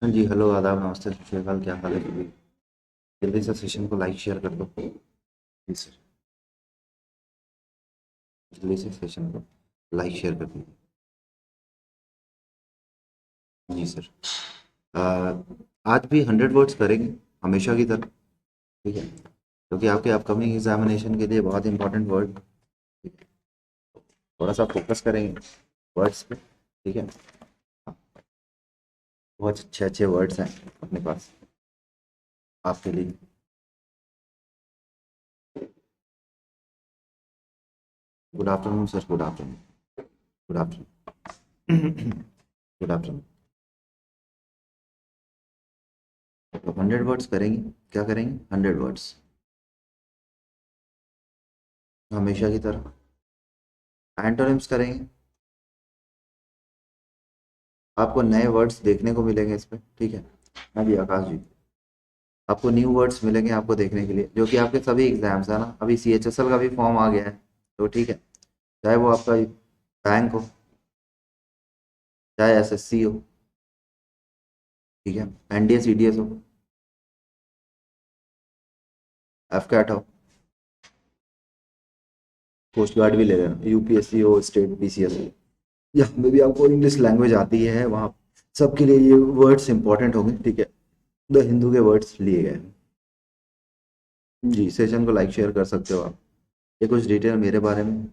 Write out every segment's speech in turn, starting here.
हाँ जी, हेलो, आदाब, नमस्ते, सत श्री अकाल, क्या हाल है सभी? जल्दी से सेशन को लाइक शेयर कर दो। जी सर, जल्दी से सेशन को लाइक शेयर कर दीजिए। जी सर। आज भी 100 वर्ड्स करेंगे, हमेशा की तरह। ठीक है, क्योंकि आपके अपकमिंग एग्जामिनेशन के लिए बहुत इंपॉर्टेंट वर्ड। थोड़ा सा फोकस करेंगे वर्ड्स पे। ठीक है, बहुत अच्छे अच्छे वर्ड्स हैं अपने पास आपके लिए। Good afternoon sir, good afternoon. Good afternoon. Good afternoon. तो 100 वर्ड्स करेंगे। क्या करेंगे? 100 वर्ड्स, हमेशा की तरह। एंटोनिम्स करेंगे। आपको नए वर्ड्स देखने को मिलेंगे इस पे। ठीक है। हाँ जी आकाश जी, आपको न्यू वर्ड्स मिलेंगे आपको देखने के लिए, जो कि आपके सभी एग्जाम्स है ना। अभी CHSL का भी फॉर्म आ गया है, तो ठीक है, चाहे वो आपका बैंक हो, चाहे SSC हो, ठीक है, NDA CDS हो, FCAT हो, कोस्ट गार्ड भी ले लेना, UPSC हो, स्टेट PCS हो, या में भी आपको इंग्लिश लैंग्वेज आती है वहाँ, सबके लिए ये वर्ड्स इंपॉर्टेंट होंगे। ठीक है, द हिंदू के वर्ड्स लिए गए हैं। जी, सेशन को लाइक शेयर कर सकते हो आप। ये कुछ डिटेल मेरे बारे में।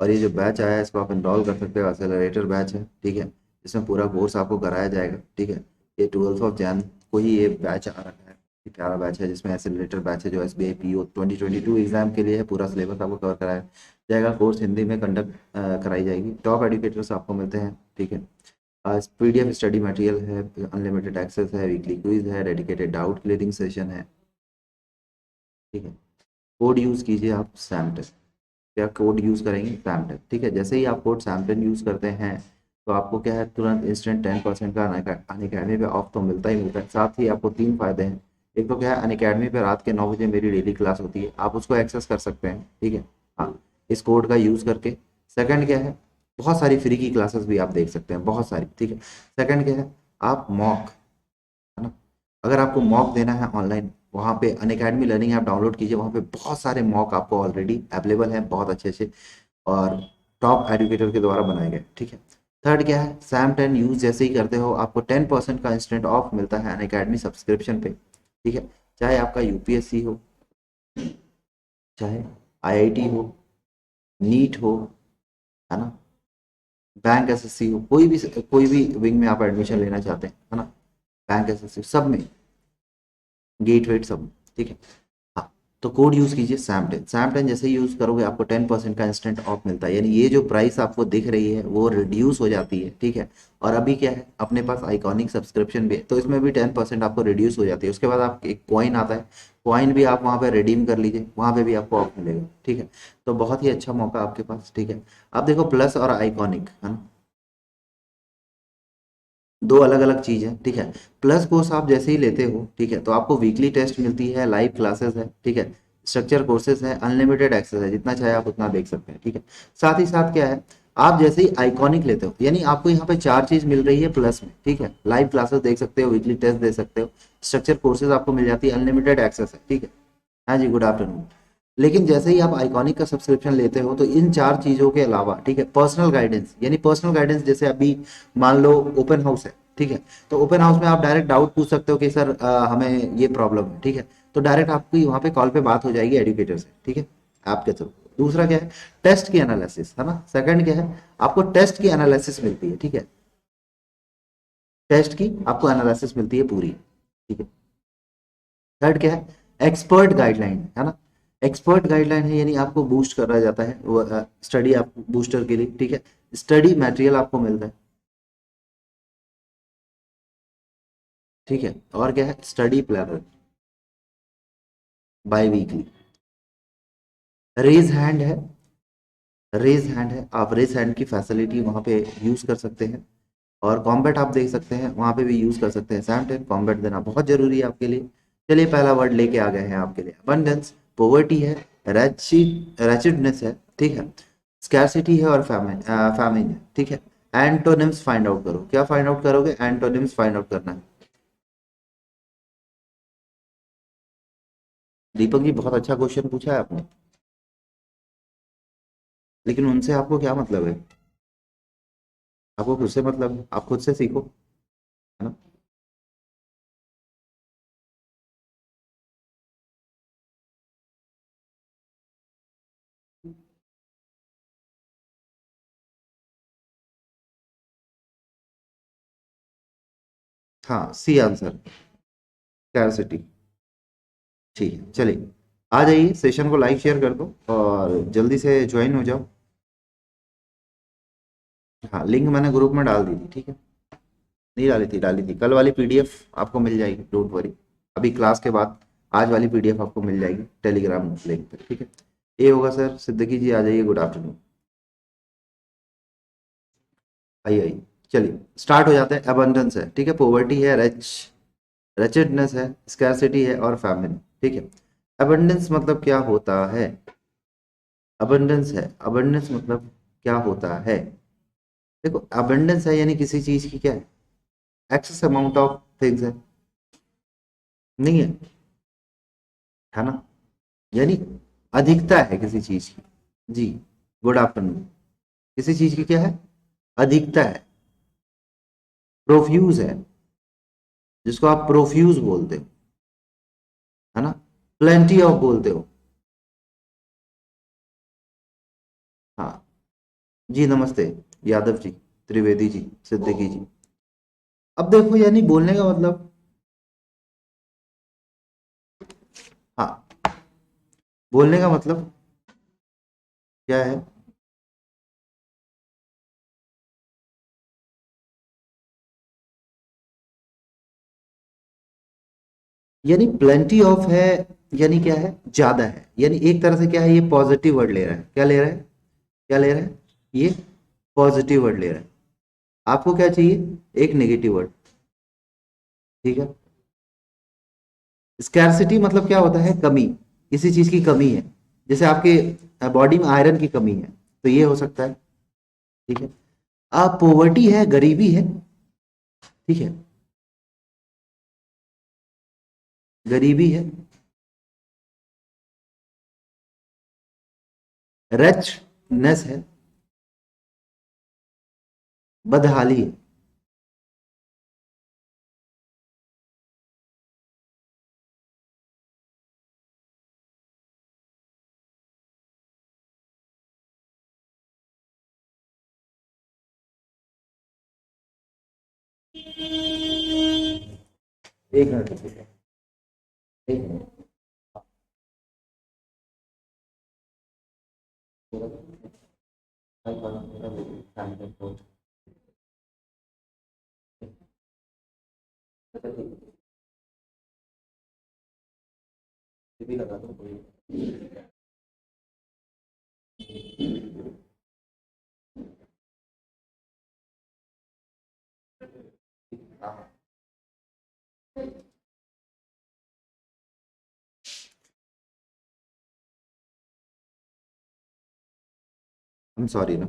और ये जो बैच आया है इसको आप इनरोल कर सकते हो, एक्सेलरेटर बैच है। ठीक है, इसमें पूरा कोर्स आपको कराया जाएगा। ठीक है, ये 12 को ही ये बैच आ रखा है। ये प्यारा बैच है जिसमें एक्सेलरेटर बैच है, जो SBI PO 2022 एग्जाम के लिए है। पूरा सिलेबस आपको कवर कराया जाएगा। कोर्स हिंदी में कंडक्ट कराई जाएगी। टॉप एडुकेटर्स आपको मिलते हैं। ठीक है, PDF स्टडी मटेरियल है, अनलिमिटेड एक्सेस है, वीकली क्विज है, डेडिकेटेड डाउट क्लियरिंग सेशन है। ठीक है, कोड यूज़ कीजिए आप सैमटेक। क्या कोड यूज़ करेंगे? सैमटेक। ठीक है, जैसे ही आप कोड सैमटेक यूज़ करते हैं तो आपको क्या है, तुरंत इंस्टेंट 10% का अनअकैडमी पे ऑफ तो मिलता ही मिलता है। साथ ही आपको 3 फ़ायदे हैं। एक तो क्या है, अनअकैडमी पे रात के 9 बजे मेरी डेली क्लास होती है, आप उसको एक्सेस कर सकते हैं। ठीक है, हाँ, इस कोड का यूज़ करके। सेकंड क्या है, बहुत सारी फ्री की क्लासेस भी आप देख सकते हैं, बहुत सारी। ठीक है, सेकंड क्या है, आप मॉक, है ना, अगर आपको मॉक देना है ऑनलाइन, वहाँ पे अनअकैडमी लर्निंग ऐप डाउनलोड कीजिए, वहाँ पे बहुत सारे मॉक आपको ऑलरेडी अवेलेबल हैं, बहुत अच्छे अच्छे, और टॉप एडुकेटर के द्वारा बनाए गए। ठीक है, थर्ड क्या है, सैम 10 यूज जैसे ही करते हो आपको 10% का इंस्टेंट ऑफ मिलता है अनअकैडमी सब्सक्रिप्शन पे। ठीक है, चाहे आपका UPSC हो, चाहे IIT हो, नीट हो, है ना, बैंक SSC हो, कोई भी विंग में आप एडमिशन लेना चाहते हैं, है ना, बैंक SSC सब में, गेट वेट सब में। ठीक है, हाँ, तो कोड यूज कीजिए सैम 10 जैसे ही यूज करोगे आपको 10% का इंस्टेंट ऑफ मिलता है, यानी ये जो प्राइस आपको दिख रही है वो रिड्यूस हो जाती है। ठीक है, और अभी क्या है, अपने पास आइकॉनिक सब्सक्रिप्शन भी है, तो इसमें भी 10% आपको रिड्यूस हो जाती है। उसके बाद आप एक कॉइन आता है, कॉइन भी आप वहाँ पे रिडीम कर लीजिए, वहाँ पे भी आपको ऑफ मिलेगा। ठीक है, तो बहुत ही अच्छा मौका आपके पास। ठीक है, आप देखो, प्लस और आइकॉनिक, है ना, दो अलग अलग चीज है। ठीक है, प्लस कोर्स आप जैसे ही लेते हो, ठीक है, तो आपको वीकली टेस्ट मिलती है, लाइव क्लासेस है। ठीक है, स्ट्रक्चर कोर्सेज है, अनलिमिटेड एक्सेस है, जितना चाहे आप उतना देख सकते हैं। ठीक है, साथ ही साथ क्या है, आप जैसे ही आइकॉनिक लेते हो, यानी आपको यहाँ पे चार चीज मिल रही है प्लस में। ठीक है, लाइव क्लासेस देख सकते हो, वीकली टेस्ट दे सकते हो, स्ट्रक्चर कोर्सेज आपको मिल जाती है, अनलिमिटेड एक्सेस है। ठीक है, हाँ जी, गुड आफ्टरनून। लेकिन जैसे ही आप आइकॉनिक का सब्सक्रिप्शन लेते हो तो इन चार चीजों के अलावा, ठीक है, पर्सनल गाइडेंस, यानी पर्सनल गाइडेंस, जैसे अभी मान लो ओपन हाउस है। ठीक है, तो ओपन हाउस में आप डायरेक्ट डाउट पूछ सकते हो कि सर हमें ये प्रॉब्लम है। ठीक है, तो डायरेक्ट आपकी वहाँ पे कॉल पे बात हो जाएगी एडुकेटर से। ठीक है, आपके थ्रू। दूसरा क्या है, टेस्ट की एनालिसिस, है ना। सेकंड क्या है, आपको टेस्ट की एनालिसिस मिलती है। ठीक है, टेस्ट की आपको एनालिसिस मिलती है पूरी। ठीक है, थर्ड क्या है, एक्सपर्ट गाइडलाइन, है ना। एक्सपर्ट गाइडलाइन है, यानी आपको बूस्ट करा जाता है वो स्टडी, आप बूस्टर के लिए। ठीक है, स्टडी मटेरियल आपको मिलता है। ठीक है, और क्या है, study planner by weekly. Raise hand है, रेज हैंड है, आप रेज हैंड की फैसिलिटी वहाँ पे यूज कर सकते हैं। और कॉम्बैट आप देख सकते हैं, वहाँ पे भी यूज कर सकते हैं। सैम 10 कॉम्बैट देना बहुत जरूरी है आपके लिए। चलिए, पहला वर्ड लेके आ गए हैं आपके लिए, अबंडेंस, पोवर्टी है, रैचिडनेस है। ठीक है, स्कैरसिटी है, और फैमिन है। ठीक है, एंटोनिम्स फाइंड आउट करो। क्या फाइंड आउट करोगे? एंटोनिम्स फाइंड आउट करना है। दीपक जी बहुत अच्छा क्वेश्चन पूछा है आपने, लेकिन उनसे आपको क्या मतलब है? आपको खुद से मतलब है, आप खुद से सीखो, है ना? हाँ, सी आंसर, स्कैरसिटी। ठीक है, चलिए आ जाइए, सेशन को लाइक शेयर कर दो और जल्दी से ज्वाइन हो जाओ। हाँ, लिंक मैंने ग्रुप में डाल दी थी, ठीक है। नहीं डाली थी, डाली थी, कल वाली पीडीएफ आपको मिल जाएगी, डोंट वरी। अभी क्लास के बाद आज वाली पीडीएफ आपको मिल जाएगी टेलीग्राम लिंक पे, ठीक है। ये होगा सर, सिद्दीकी जी आ जाइए, गुड आफ्टरनून। आइए आइए, चलिए स्टार्ट हो जाते हैं। अबंडेंस है, ठीक है, पॉवर्टी है, रचेडनेस है, स्कैरसिटी है और फैमिन, ठीक है। अबंडेंस मतलब क्या होता है? अबंडेंस है, अबंडेंस मतलब क्या होता है? देखो, अबंडेंस है यानी किसी चीज की क्या है, एक्सेस अमाउंट ऑफ थिंग्स है, नहीं है, है ना? यानी अधिकता है किसी चीज की। जी, गुड आफ्टरनून। किसी चीज की क्या है, अधिकता है, प्रोफ्यूज है, जिसको आप प्रोफ्यूज बोलते हो, है ना? प्लेंटी ऑफ बोलते हो। हाँ जी, नमस्ते यादव जी, त्रिवेदी जी, सिद्दीकी जी। अब देखो, यानी बोलने का मतलब, हाँ, बोलने का मतलब क्या है? यानी प्लेंटी ऑफ है, यानी क्या है, ज्यादा है, यानी एक तरह से क्या है, ये पॉजिटिव वर्ड ले रहा है, क्या ले रहा है, क्या ले रहा है, ये पॉजिटिव वर्ड ले रहा है। आपको क्या चाहिए, एक नेगेटिव वर्ड, ठीक है। स्कैरसिटी मतलब क्या होता है, कमी, किसी चीज की कमी है, जैसे आपके बॉडी में आयरन की कमी है, तो ये हो सकता है, ठीक है। आप पोवर्टी है, गरीबी है, ठीक है, गरीबी है, रचनेस है, बदहाली है। एक मिनट रुकिए, एक मिनट। I'm सॉरी ना,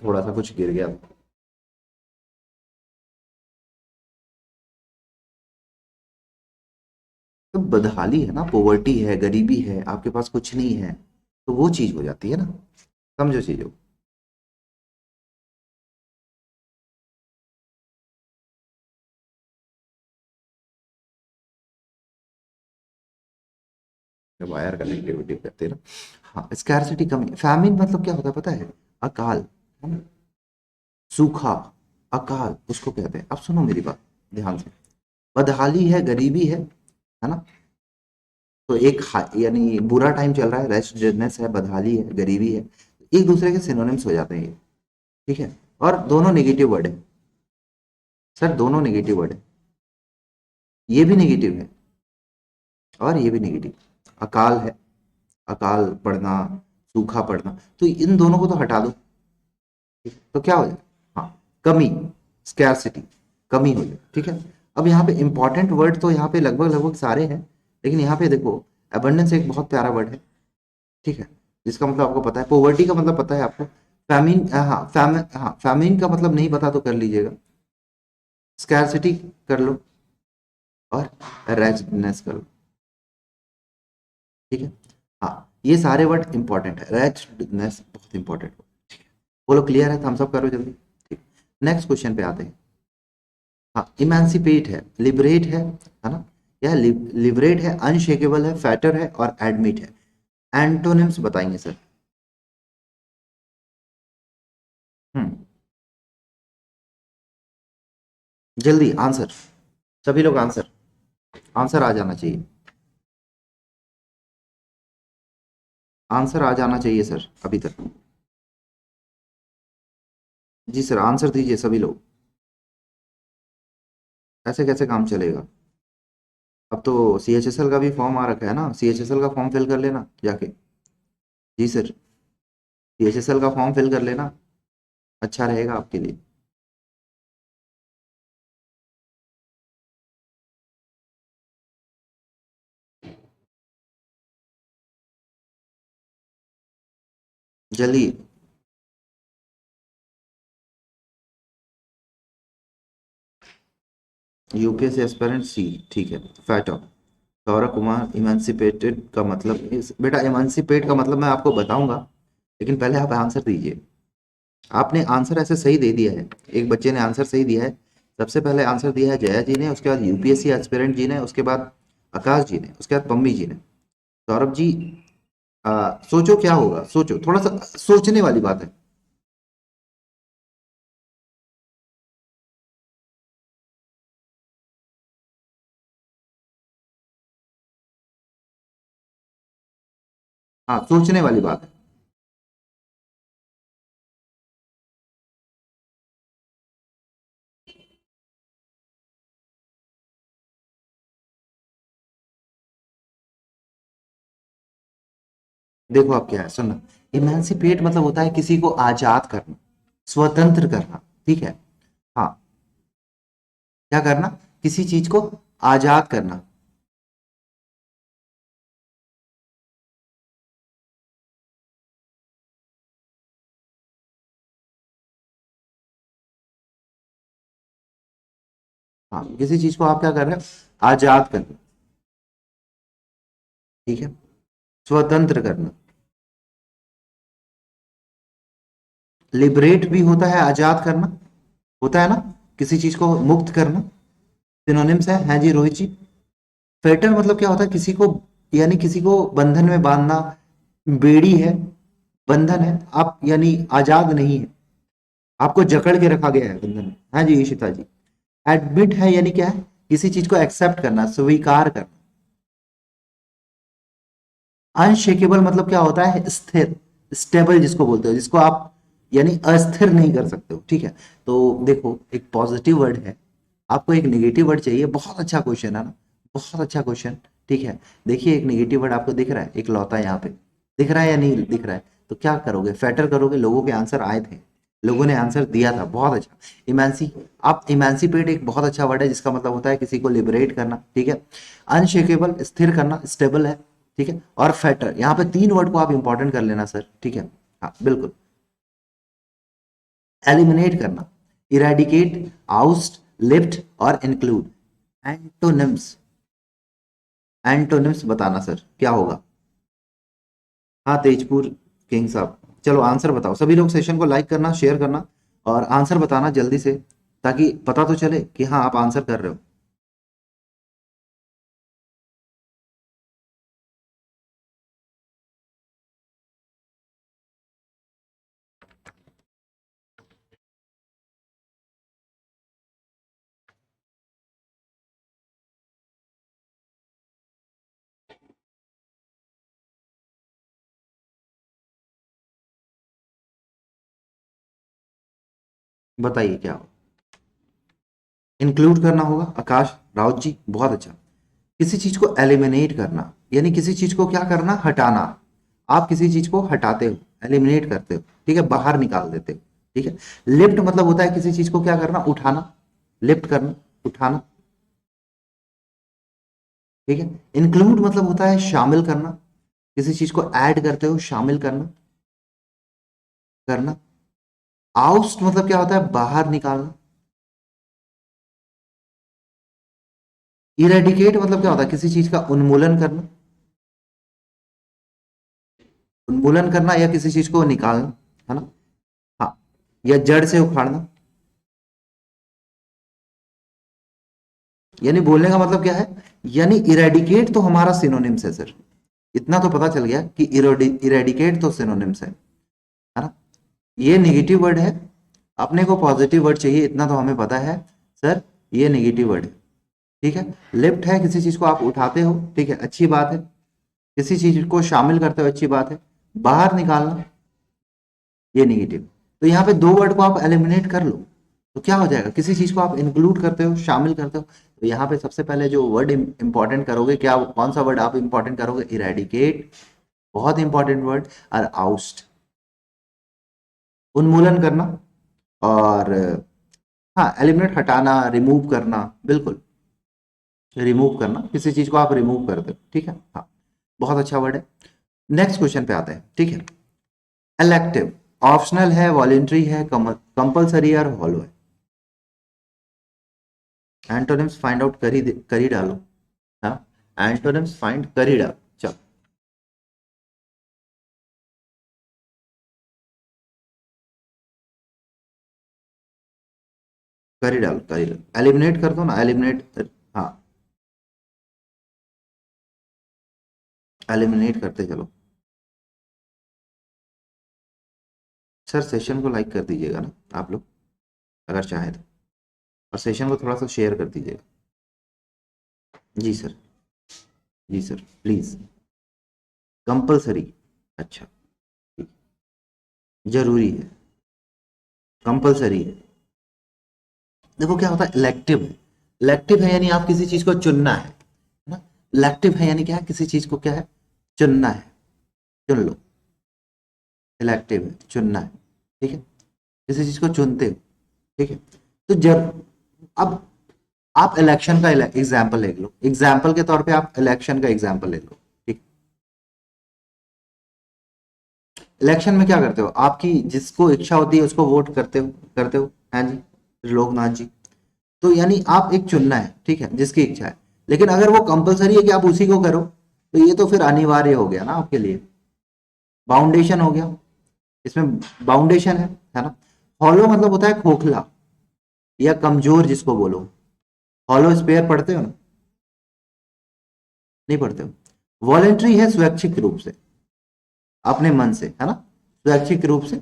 थोड़ा सा कुछ गिर गया। तो बदहाली है ना, पोवर्टी है, गरीबी है, आपके पास कुछ नहीं है, तो वो चीज हो जाती है ना, समझो चीजों को। वायर कनेक्टिविटी करते हैं ना। हाँ, स्कैरसिटी कमी, फैमिन मतलब क्या होता है पता है, अकाल, है ना? सूखा, अकाल उसको कहते हैं। अब सुनो मेरी बात ध्यान से, बदहाली है, गरीबी है ना? तो एक यानी बुरा टाइम चल रहा है, रेस्टलेसनेस है, बदहाली है, गरीबी है, एक दूसरे के सिनोनिम्स हो जाते हैं ये, ठीक है। और दोनों नेगेटिव वर्ड है सर, दोनों नेगेटिव वर्ड है, ये भी नेगेटिव है और ये भी नेगेटिव। अकाल है, अकाल पड़ना, सूखा पड़ना, तो इन दोनों को तो हटा दो, ठीक है? तो क्या हो जाए, हाँ, कमी, स्कैरसिटी, कमी हो जाए, ठीक है। अब यहाँ पे इंपॉर्टेंट वर्ड तो यहाँ पे लगभग लगभग सारे हैं, लेकिन यहाँ पे देखो, अबंडेंस एक बहुत प्यारा वर्ड है, ठीक है, जिसका मतलब आपको पता है, पोवर्टी का मतलब पता है आपको, फैमिन, हाँ फैमिन, हाँ फैमिन का मतलब नहीं पता तो कर लीजिएगा, स्कैरसिटी कर लो, और रेस्टनेस कर लो, ठीक है। हाँ, ये सारे वर्ड इंपॉर्टेंट है, रेस्टनेस बहुत इंपॉर्टेंट है, ठीक है। बोलो क्लियर है, थम्स अप करो जल्दी, ठीक। नेक्स्ट क्वेश्चन पे आते हैं। हाँ, इमेंसिपेट है, लिबरेट है ना, या लिबरेट है, अनशेकेबल है, फैटर है और एडमिट है। एंटोनिम्स बताएंगे सर। हम्म, जल्दी आंसर, सभी लोग आंसर, आंसर आ जाना चाहिए, आंसर आ जाना चाहिए सर अभी तक। जी सर, आंसर दीजिए सभी लोग, ऐसे कैसे काम चलेगा। अब तो CHSL का भी फॉर्म आ रखा है ना, CHSL का फॉर्म फिल कर लेना जाके। जी सर, CHSL का फॉर्म फिल कर लेना, अच्छा रहेगा आपके लिए। जल्दी। UPSC एस्पिरेंट सी, ठीक है। फैटो, सौरभ कुमार, इमेंसिपेटेड का मतलब बेटा इमेंसिपेट का मतलब मैं आपको बताऊंगा, लेकिन पहले आप आंसर दीजिए। आपने आंसर ऐसे सही दे दिया है, एक बच्चे ने आंसर सही दिया है। सबसे पहले आंसर दिया है जया जी ने, उसके बाद UPSC एस्पिरेंट जी ने, उसके बाद आकाश जी ने, उसके बाद पम्मी जी ने। सौरभ जी, सोचो क्या होगा, सोचो, थोड़ा सा सोचने वाली बात है। हाँ, सोचने वाली बात है। देखो आप क्या है, सुनना। इमेंसिपेट मतलब होता है किसी को आजाद करना, स्वतंत्र करना, ठीक है। हाँ, क्या करना, किसी चीज को आजाद करना। हाँ, किसी चीज को आप क्या कर रहे हो, आजाद करना, ठीक है, स्वतंत्र करना। लिबरेट भी होता है आजाद करना, होता है ना, किसी चीज को मुक्त करना। सिनोनिम्स है जी रोहित जी। फेटर मतलब क्या होता है, किसी को, यानी किसी को बंधन में बांधना, बेड़ी है, बंधन है, आप यानी आजाद नहीं है, आपको जकड़ के रखा गया है बंधन में। हाँ जी ईशिता जी। एडमिट है यानी क्या है, किसी चीज को एक्सेप्ट करना, स्वीकार करना। अनशेकेबल मतलब क्या होता है, स्थिर, स्टेबल जिसको बोलते हो, जिसको आप यानी अस्थिर नहीं कर सकते हो, ठीक है। तो देखो, एक पॉजिटिव वर्ड है, आपको एक नेगेटिव वर्ड चाहिए, बहुत अच्छा क्वेश्चन है ना, बहुत अच्छा क्वेश्चन, ठीक है। देखिए, एक नेगेटिव वर्ड आपको दिख रहा है, एक लौता है यहाँ पे, दिख रहा है या नहीं दिख रहा है, तो क्या करोगे, फैटर करोगे, लोगों के आंसर आए थे, लोगों ने आंसर दिया था, बहुत अच्छा। इमेंसी, आप इमेंसिपेट एक बहुत अच्छा वर्ड है, जिसका मतलब होता है किसी को लिबरेट करना, ठीक है। अनशेकेबल, स्थिर करना, स्टेबल है, ठीक है। और फैटर, यहाँ पे तीन वर्ड को आप इंपॉर्टेंट कर लेना सर, ठीक है। हाँ बिल्कुल। एलिमिनेट करना, इरेडिकेट, आउस्ट, लिफ्ट और इंक्लूड। एंटोनिम्स, एंटोनिम्स बताना सर क्या होगा। हाँ तेजपुर किंग साहब, चलो आंसर बताओ, सभी लोग सेशन को लाइक करना, शेयर करना और आंसर बताना जल्दी से, ताकि पता तो चले कि हाँ आप आंसर कर रहे हो। बताइए क्या हो, इंक्लूड करना होगा, आकाश राउत जी बहुत अच्छा। किसी चीज को एलिमिनेट करना, यानी किसी चीज को क्या करना, हटाना। आप किसी चीज को हटाते हो, एलिमिनेट करते हो, ठीक है, बाहर निकाल देते हो, ठीक है। लिफ्ट मतलब होता है किसी चीज को क्या करना, उठाना, लिफ्ट करना, उठाना, ठीक है। इंक्लूड मतलब होता है शामिल करना, किसी चीज को ऐड करते हो, शामिल करना, करना। आउस्ट मतलब क्या होता है, बाहर निकालना। इरेडिकेट मतलब क्या होता है, किसी चीज का उन्मूलन करना, उन्मूलन करना या किसी चीज को निकालना, है ना। हाँ, या जड़ से उखाड़ना। यानी बोलने का मतलब क्या है, यानी इरेडिकेट तो हमारा सिनोनिम्स है सर, इतना तो पता चल गया कि इरेडिकेट तो सिनोनिम्स है ना। ये नेगेटिव वर्ड है, अपने को पॉजिटिव वर्ड चाहिए, इतना तो हमें पता है सर, ये नेगेटिव वर्ड है, ठीक है। लिफ्ट है, किसी चीज को आप उठाते हो, ठीक है, अच्छी बात है, किसी चीज को शामिल करते हो, अच्छी बात है। बाहर निकालना, ये नेगेटिव। तो यहाँ पे दो वर्ड को आप एलिमिनेट कर लो तो क्या हो जाएगा, किसी चीज को आप इंक्लूड करते हो, शामिल करते हो, तो यहाँ पे सबसे पहले जो वर्ड इंपॉर्टेंट करोगे, क्या कौन सा वर्ड आप इंपॉर्टेंट करोगे, इरेडिकेट, बहुत इंपॉर्टेंट वर्ड, और आउस्ट, उन्मूलन करना, और हाँ एलिमिनेट, हटाना, रिमूव करना, बिल्कुल, रिमूव करना, किसी चीज को आप रिमूव करते हो, ठीक है, हाँ, बहुत अच्छा वर्ड है। नेक्स्ट क्वेश्चन पे आते हैं, ठीक है। इलेक्टिव, ऑप्शनल है, वॉलेंट्री है, कंपलसरी और हॉलो है। एंटोनिम्स फाइंड आउट कर ही डालो, हाँ, एंटोनिम्स फाइंड कर ही डालो, चलो कर ही डालो, कर ही डालो, एलिमिनेट कर दो ना, एलिमिनेट, हाँ, एलिमिनेट करते चलो। सर सेशन को लाइक कर दीजिएगा ना आप लोग, अगर चाहें तो, और सेशन को थोड़ा सा शेयर कर दीजिएगा। जी सर, जी सर, प्लीज। कंपलसरी, अच्छा, ठीक, जरूरी है, कंपलसरी है। देखो क्या होता है, इलेक्टिव है, इलेक्टिव है यानी आप किसी चीज को चुनना है ना। इलेक्टिव है यानी क्या है, किसी चीज को क्या है, चुनना है, चुन लो, इलेक्टिव है, चुनना है, ठीक है, किसी चीज को चुनते हो, ठीक है। तो जब, अब आप इलेक्शन का एग्जाम्पल ले लो, एग्जाम्पल के तौर पे आप इलेक्शन का एग्जाम्पल ले लो, ठीक। इलेक्शन में क्या करते हो, आपकी जिसको इच्छा होती है उसको वोट करते हो, हाँ जी लोकनाथ जी। तो यानी आप एक चुनना है, ठीक है, जिसकी इच्छा है। लेकिन अगर वो कंपलसरी है कि आप उसी को करो, तो ये तो फिर अनिवार्य हो गया ना आपके लिए, बाउंडेशन हो गया, इसमें बाउंडेशन है ना। हॉलो मतलब होता है खोखला या कमजोर, जिसको बोलो। हॉलो स्पेयर पढ़ते हो ना, नहीं पढ़ते हो। वॉलेंट्री है स्वैच्छिक रूप से, अपने मन से, है ना, स्वैच्छिक रूप से,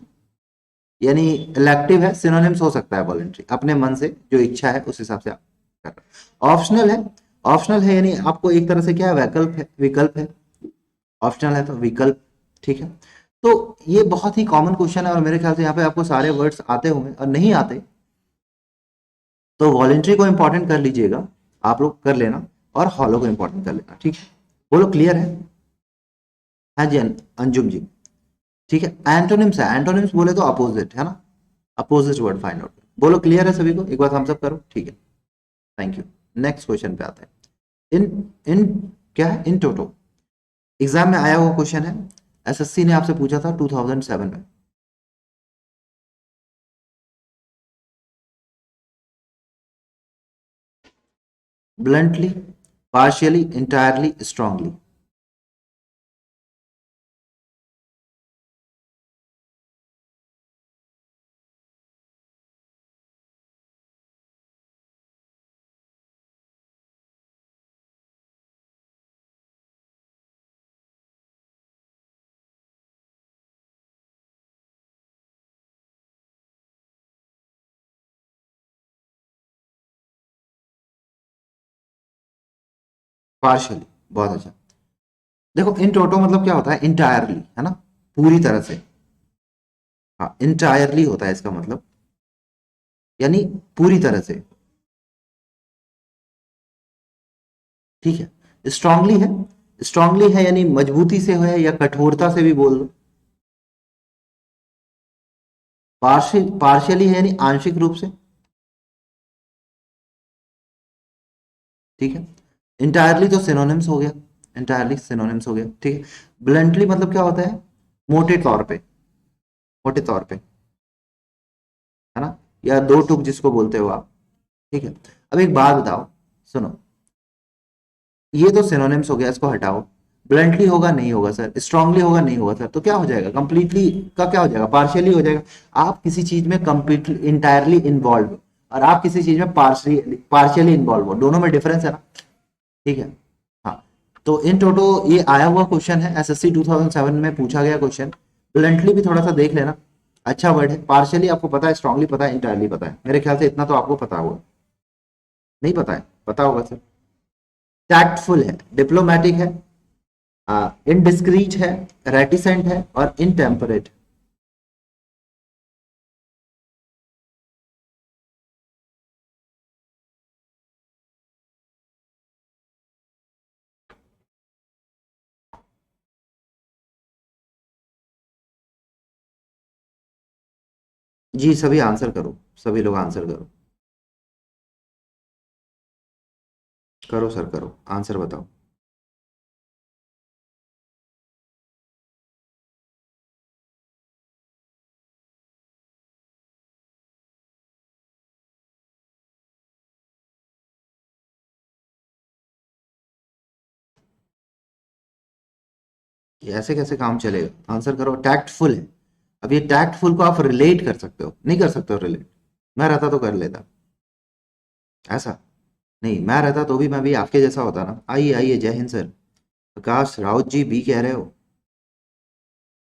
यानी इलेक्टिव है, सिनोनिम्स हो सकता है वॉलेंट्री, अपने मन से जो इच्छा है उस हिसाब से आप कर रहे हो। ऑप्शनल है, ऑप्शनल है यानी आपको एक तरह से क्या है, वैकल्प है, विकल्प है, ऑप्शनल है तो विकल्प, ठीक है। तो ये बहुत ही कॉमन क्वेश्चन है, और मेरे ख्याल से यहाँ पे आपको सारे वर्ड्स आते होंगे, और नहीं आते तो वॉलेंट्री को इंपॉर्टेंट कर लीजिएगा, आप लोग कर लेना, और हॉलो को इंपॉर्टेंट कर लेना, ठीक है। बोलो क्लियर है, हाँ जी अंजुम जी, ठीक है। एंटोनिम्स है, एंटोनिम्स बोले तो अपोजिट, है ना, अपोजिट वर्ड फाइंड आउट। बोलो क्लियर है सभी को, एक बार थम्स अप करो, ठीक है, थैंक यू। नेक्स्ट क्वेश्चन पे आते हैं। इन इन क्या है, इन टोटो, एग्जाम में आया हुआ क्वेश्चन है, एसएससी ने आपसे पूछा था 2007 में। Bluntly, partially, entirely, strongly. Partially, बहुत अच्छा। देखो इन टोटो मतलब क्या होता है, इंटायरली, है ना, पूरी तरह से, हाँ इंटायरली होता है इसका मतलब, यानी पूरी तरह से, ठीक है। स्ट्रांगली है, स्ट्रांगली है यानी मजबूती से है, या कठोरता से भी बोल लो। पार्शियली है यानी आंशिक रूप से, ठीक है। इंटायरली तो सिनोनिम्स हो गया, इंटायरली सिनोनिम्स हो गया, ठीक है। ब्लंटली मतलब क्या होता है, मोटे तौर पे, मोटे तौर पे, है ना, या दो टूक जिसको बोलते हो आप, ठीक है। अब एक बात बताओ, सुनो, ये तो सिनोनिम्स हो गया, इसको हटाओ। ब्लंटली होगा नहीं होगा सर, स्ट्रांगली होगा नहीं होगा सर, तो क्या हो जाएगा, कंप्लीटली का क्या हो जाएगा, पार्शियली हो जाएगा। आप किसी चीज में कंप्लीटली इंटायरली इन्वॉल्व और आप किसी चीज में पार्शियली इन्वॉल्व हो, दोनों में डिफरेंस है ना। ठीक है। हाँ, तो इन टोटो ये आया हुआ क्वेश्चन है, एसएससी 2007 में पूछा गया क्वेश्चन। ब्लंटली भी थोड़ा सा देख लेना, अच्छा वर्ड है। पार्शियली आपको पता है, स्ट्रांगली पता है, इंटायरली पता है, मेरे ख्याल से इतना तो आपको पता होगा। नहीं पता है, पता होगा सर। टैक्टफुल है, डिप्लोमेटिक है, इनडिस्क्रीट है, रेटिसेंट है और इनटेम्परेट। जी सभी आंसर करो, सभी लोग आंसर करो। करो सर करो, आंसर बताओ। ये ऐसे कैसे काम चलेगा, आंसर करो। टैक्टफुल है। अब ये टैक्टफुल को आप रिलेट कर सकते हो, नहीं कर सकते हो रिलेट? मैं रहता तो कर लेता ऐसा। नहीं, मैं रहता तो भी मैं भी आपके जैसा होता ना। आइए आइए, जय हिंद सर। प्रकाश राउत जी बी कह रहे हो,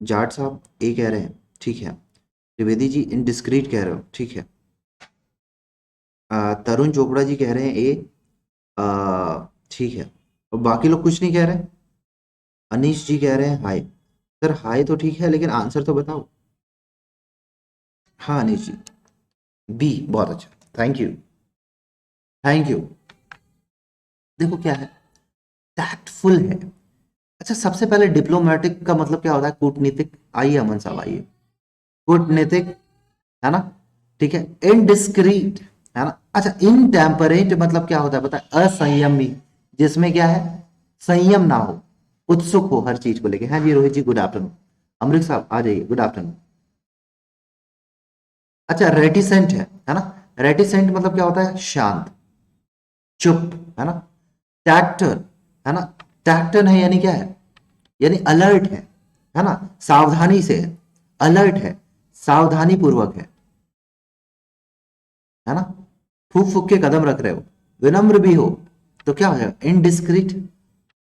जाट साहब ए कह रहे हैं, ठीक है। त्रिवेदी जी इनडिस्क्रीट कह रहे हो, ठीक है। तरुण चोपड़ा जी कह रहे हैं ए, ठीक है। और बाकी लोग कुछ नहीं कह रहे। अनीश जी कह रहे हैं हाय। सर हाय तो ठीक है, लेकिन आंसर तो बताओ। हाँ अनीश जी, बी, बहुत अच्छा, थैंक यू, थैंक यू। देखो क्या है, टैक्टफुल है। अच्छा, सबसे पहले डिप्लोमेटिक का मतलब क्या होता है, कूटनीतिक। आइए अमन साहब आइए। कूटनीतिक, है ना। ठीक है। इनडिस्क्रीट, है ना। अच्छा, इनटेम्परेट मतलब क्या होता है पता है, असंयमी, जिसमें क्या है, संयम ना हो, उत्सुक हो हर चीज को लेके। हाँ जी रोहित जी, गुड आफ्टरनून। अमृत साहब आ जाइए, गुड आफ्टरनून। अच्छा, रेटिसेंट है ना। रेटिसेंट मतलब क्या होता है, शांत, चुप, है ना। टैक्टर, है ना। टैक्टर है यानी क्या है, यानी अलर्ट है ना, सावधानी से है, अलर्ट है, सावधानी पूर्वक है ना। फूक फूक के कदम रख रहे हो, विनम्र भी हो, तो क्या हो जाएगा, इनडिस्क्रीट,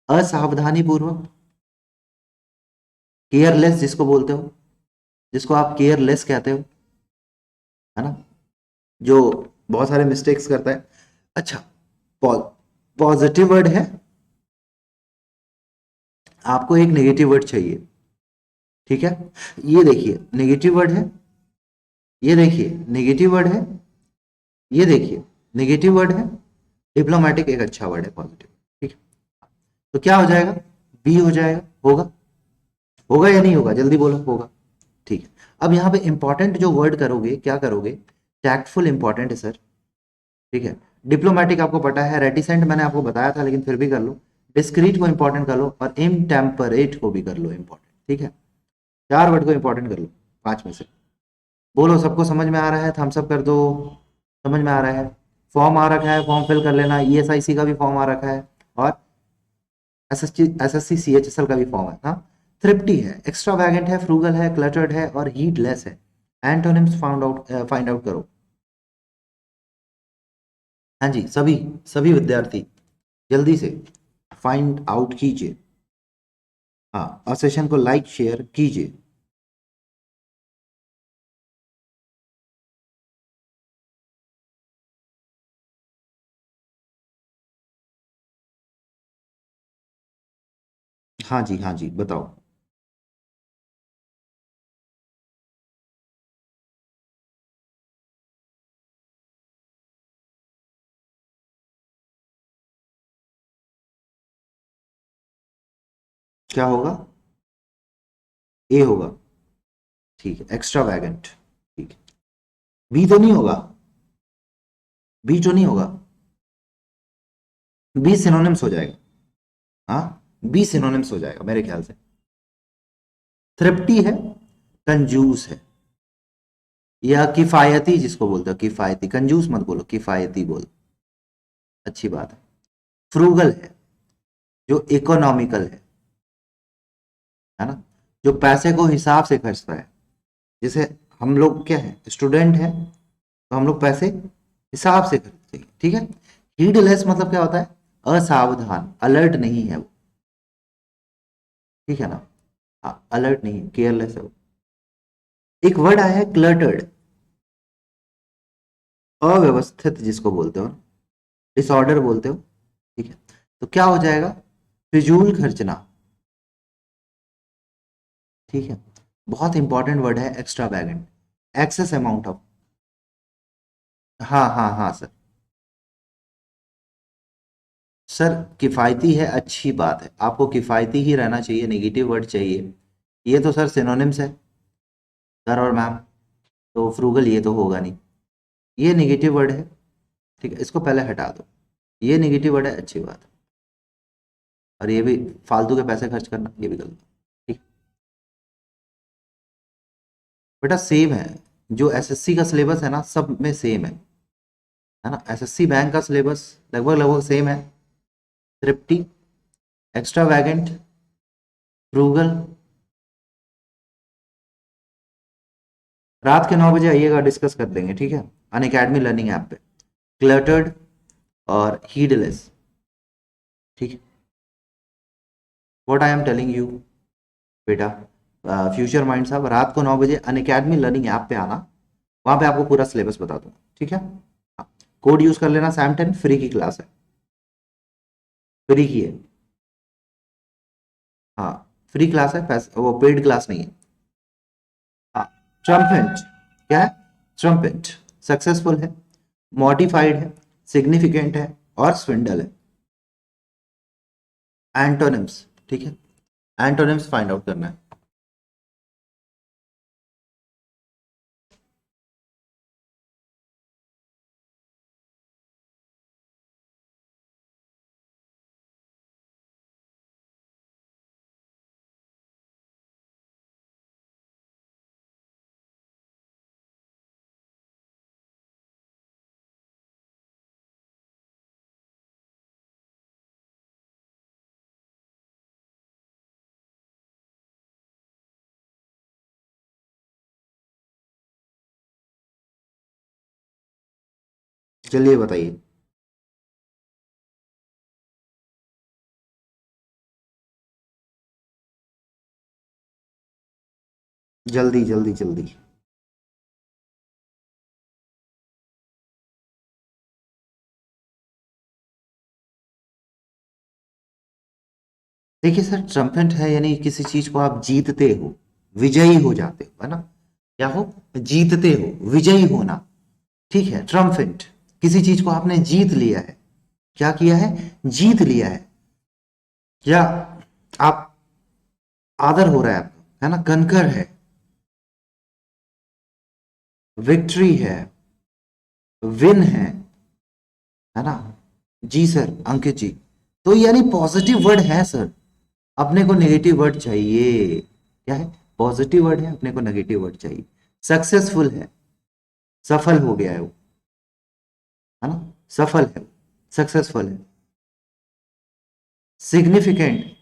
असावधानी पूर्वक। केयरलेस जिसको बोलते हो, जिसको आप केयरलेस कहते हो, है ना, जो बहुत सारे मिस्टेक्स करता है। अच्छा, पॉजिटिव वर्ड है, आपको एक नेगेटिव वर्ड चाहिए, ठीक है। ये देखिए नेगेटिव वर्ड है, ये देखिए नेगेटिव वर्ड है, ये देखिए नेगेटिव वर्ड है। डिप्लोमेटिक एक अच्छा वर्ड है, पॉजिटिव, ठीक है। तो क्या हो जाएगा, बी हो जाएगा, होगा, होगा या नहीं होगा, जल्दी बोलो, होगा। ठीक है। अब यहाँ पे इंपॉर्टेंट जो वर्ड करोगे, क्या करोगे, टैक्टफुल इंपॉर्टेंट है सर, ठीक है। डिप्लोमेटिक आपको पता है, रेटिसेंट मैंने आपको बताया था लेकिन फिर भी कर लो। डिस्क्रीट को इंपॉर्टेंट कर लो और इनटेम्परेट को भी कर लो इंपॉर्टेंट, ठीक है। चार वर्ड को इंपॉर्टेंट कर लो, पांच में से। बोलो, सबको समझ में आ रहा है, थम्स अप कर दो। समझ में आ रहा है। फॉर्म आ रखा है, फॉर्म फिल कर लेना, ईएसआईसी का भी फॉर्म आ रखा है, और एसएससी सीएचएसएल का भी फॉर्म है, हाँ। थ्रिफ्टी है, एक्स्ट्रावैगेंट है, फ्रूगल है, क्लटर्ड है और हीटलेस है। एंटोनिम्स फाइंड आउट करो। हाँ जी, सभी सभी विद्यार्थी जल्दी से फाइंड आउट कीजिए। हाँ, और सेशन को लाइक शेयर कीजिए। हाँ जी, हाँ जी, बताओ। क्या होगा, ए होगा, ठीक है, एक्स्ट्रा वैगेंट, ठीक है। बी तो नहीं होगा, बी तो नहीं होगा, बी सिनोनिम्स हो जाएगा। हाँ, बी सिनोनिम्स हो जाएगा मेरे ख्याल से। थ्रिफ्टी है, कंजूस है, या किफायती जिसको बोलते हो, किफायती, कंजूस मत बोलो, किफायती बोलो, अच्छी बात है। फ्रूगल है, जो इकोनॉमिकल है ना, जो पैसे को हिसाब से खर्चता है। जैसे हम लोग क्या है, स्टूडेंट है, तो हम लोग पैसे हिसाब से खर्चते हैं, ठीक है। हीडलेस मतलब क्या होता है, असावधान, अलर्ट नहीं है वो, ठीक है ना। हाँ, अलर्ट नहीं है, केयरलेस है वो। एक वर्ड आया है क्लटर्ड, अव्यवस्थित जिसको बोलते हो, डिसऑर्डर बोलते हो, ठीक है। तो क्या हो जाएगा, फिजूल खर्चना, ठीक है। बहुत इंपॉर्टेंट वर्ड है एक्स्ट्रा वैगेंट, एक्सेस अमाउंट ऑफ। हाँ हाँ हाँ सर। सर किफ़ायती है, अच्छी बात है, आपको किफ़ायती ही रहना चाहिए, नेगेटिव वर्ड चाहिए। ये तो सर सिनोनिम्स है सर और मैम, तो फ्रूगल ये तो होगा नहीं, ये नेगेटिव वर्ड है, ठीक है, इसको पहले हटा दो। ये नेगेटिव वर्ड है, अच्छी बात है। और ये भी फालतू के पैसे खर्च करना, ये भी गलत, ठीक। बेटा सेम है, जो एसएससी का सिलेबस है ना, सब में सेम है ना। एसएससी बैंक का सिलेबस लगभग लगभग सेम है। Thrifty, extravagant, frugal. रात के 9 बजे आइएगा, डिस्कस कर देंगे, ठीक है, अन अकेडमी लर्निंग ऐप पे। क्लटर्ड और हीडलेस, ठीक है। What I am telling you बेटा, फ्यूचर माइंड साहब, रात को 9 बजे अन अकेडमी लर्निंग ऐप पे आना, वहां पे आपको पूरा सिलेबस बता दूंगा, ठीक है। हाँ, कोड यूज कर लेना, सैम 10 फ्री की क्लास है, फ्री की है। हाँ, फ्री क्लास है, पैसे वो पेड क्लास नहीं है। हाँ, ट्रम्पेंट क्या है, ट्रम्पेंट सक्सेसफुल है, मॉडिफाइड है, सिग्निफिकेंट है और स्विंडल है। एंटोनिम्स, ठीक है, एंटोनिम्स फाइंड आउट करना है। चलिए बताइए। जल्दी जल्दी जल्दी। देखिए सर, ट्रम्पेंट है यानी किसी चीज को आप जीतते हो, विजयी हो जाते हो, है ना। क्या हो, जीतते हो, विजयी होना, ठीक है। ट्रम्पेंट, किसी चीज को आपने जीत लिया है, क्या किया है, जीत लिया है, या आप, आदर हो रहा है आपका, है ना, कनकर विक्ट्री है, विन है ना। जी सर, अंकित जी, तो यानी पॉजिटिव वर्ड है सर, अपने को नेगेटिव वर्ड चाहिए। क्या है, पॉजिटिव वर्ड है, अपने को नेगेटिव वर्ड चाहिए। सक्सेसफुल है, सफल हो गया है वो, है ना, सफल है, सक्सेसफुल है। सिग्निफिकेंट,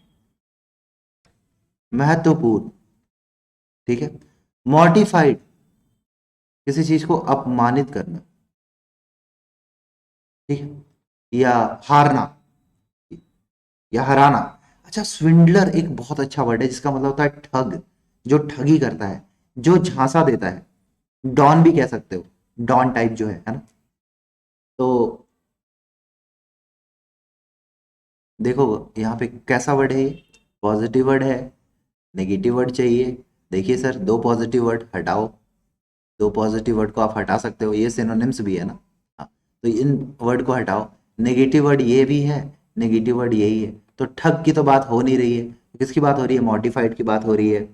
महत्वपूर्ण, ठीक है। मॉडिफाइड, किसी चीज को अपमानित करना, ठीक है, या हारना, या हराना। अच्छा, स्विंडलर एक बहुत अच्छा वर्ड है जिसका मतलब होता है ठग, जो ठगी करता है, जो झांसा देता है। डॉन भी कह सकते हो, डॉन टाइप जो है ना। तो देखो यहाँ पे कैसा वर्ड है ये, पॉजिटिव वर्ड है, नेगेटिव वर्ड चाहिए। देखिए सर, दो पॉजिटिव वर्ड हटाओ, दो पॉजिटिव वर्ड को आप हटा सकते हो, ये सिनोनिम्स भी है ना। हाँ, तो इन वर्ड को हटाओ, नेगेटिव वर्ड ये भी है, नेगेटिव वर्ड यही है, तो ठग की तो बात हो नहीं रही है, किसकी बात हो रही है, मॉडिफाइड की बात हो रही है।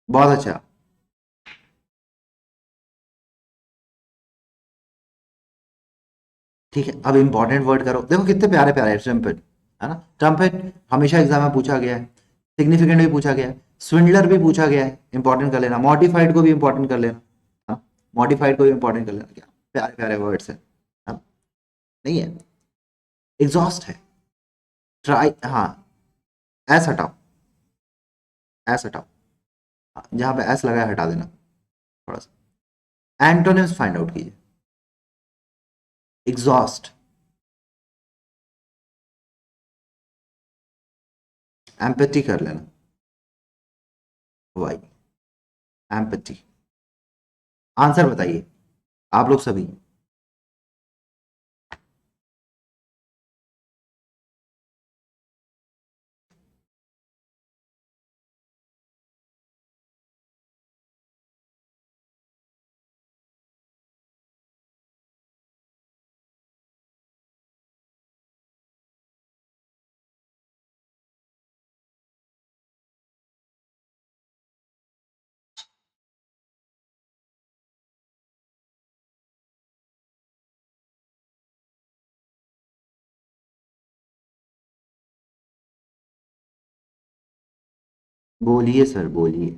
बहुत अच्छा। ठीक है, अब इंपॉर्टेंट वर्ड करो, देखो कितने प्यारे प्यारे ट्रम्पेट, है ना। ट्रम्पेट हमेशा एग्जाम में पूछा गया है, सिग्निफिकेंट भी पूछा गया है, स्विंडलर भी पूछा गया है, इंपॉर्टेंट कर लेना, मॉडिफाइड को भी इंपॉर्टेंट कर लेना, हाँ, मॉडिफाइड को भी इंपॉर्टेंट कर लेना, क्या प्यारे प्यारे वर्ड्स है, हाँ? नहीं है, एग्जॉस्ट है, ट्राई, हाँ, एस हटाओ, एस हटाओ, हाँ, जहां पे एस लगा है हटा देना थोड़ा सा। एंटोनिम्स फाइंड आउट कीजिए। एग्जॉस्ट, एम्पैथी कर लेना, वाई, एम्पैथी। आंसर बताइए आप लोग सभी। बोलिए सर, बोलिए,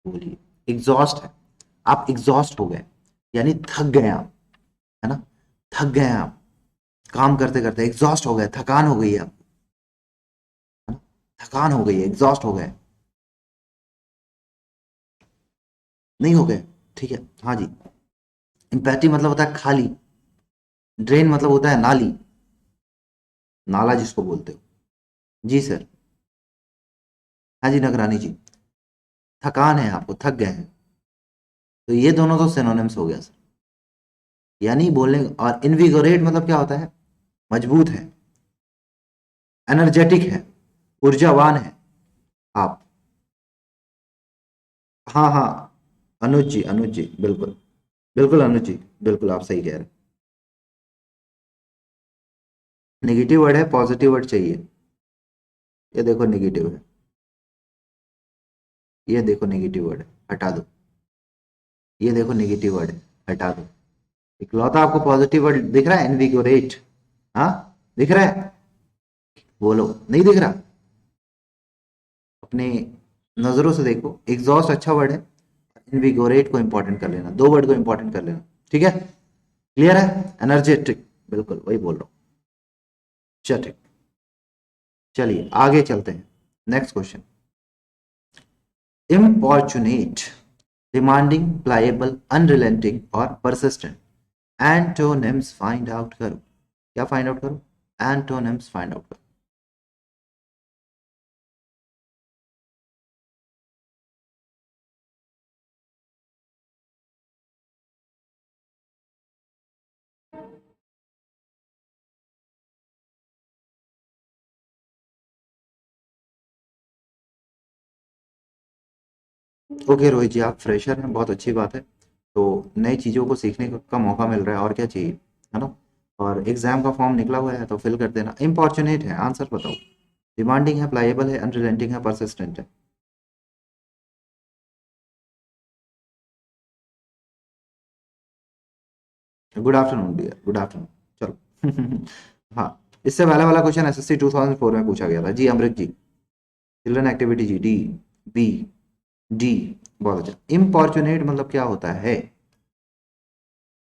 बोलिए। एग्जॉस्ट है, आप एग्जॉस्ट हो गए, यानी थक गए आप, है ना, थक गए आप, काम करते करते एग्जॉस्ट हो गए, थकान हो गई है आपको, है ना? थकान हो गई है, एग्जॉस्ट हो गए, नहीं हो गए, ठीक है, हाँ जी। एम्पैथी मतलब होता है खाली, ड्रेन मतलब होता है नाली, नाला जिसको बोलते हो। जी सर, हाँ जी नगरानी जी। थकान है आपको, थक गए हैं, तो ये दोनों तो सिनोनिम्स हो गया सर। यानी बोलने, और इनविगोरेट मतलब क्या होता है, मजबूत है, एनर्जेटिक है, ऊर्जावान है आप। हाँ हाँ, अनुज जी, अनुज जी, बिल्कुल, बिल्कुल अनुज जी, बिल्कुल आप सही कह रहे हैं। नेगेटिव वर्ड है, पॉजिटिव वर्ड चाहिए। ये देखो नेगेटिव है, ये देखो नेगेटिव वर्ड है, हटा दो। ये देखो नेगेटिव वर्ड है, हटा दो। इकलौता आपको पॉजिटिव वर्ड दिख रहा है, इनविगोरेट, हाँ, दिख रहा है, बोलो नहीं दिख रहा, अपने नजरों से देखो। एग्जॉस्ट अच्छा वर्ड है, इनविगोरेट को इंपॉर्टेंट कर लेना, दो वर्ड को इंपॉर्टेंट कर लेना, ठीक है, क्लियर है, एनर्जेटिक, बिल्कुल वही बोल रहा हूँ। चलिए, चलिए आगे चलते हैं, next question. Importunate, demanding, प्लाएबल, unrelenting और परसिस्टेंट। एंटोनिम्स फाइंड आउट करो, क्या फाइंड आउट करो, एंटोनिम्स फाइंड आउट करो। ओके रोहित जी, आप फ्रेशर हैं, बहुत अच्छी बात है। तो नई चीज़ों को सीखने का मौका मिल रहा है, और क्या चाहिए, है ना। और एग्जाम का फॉर्म निकला हुआ है तो फिल कर देना। इम्पॉर्चुनेट है, आंसर बताओ। डिमांडिंग है, प्लाएबल है, अनरिलेंटिंग है, परसिस्टेंट है। Good afternoon dear, good afternoon. चलो हाँ, इससे पहले वाला क्वेश्चन एसएससी 2004 में पूछा गया था जी, अमृत जी। चिल्ड्रन एक्टिविटी जी, डी, बी, डी, बहुत अच्छा। इम्पॉर्चुनेट मतलब क्या होता है,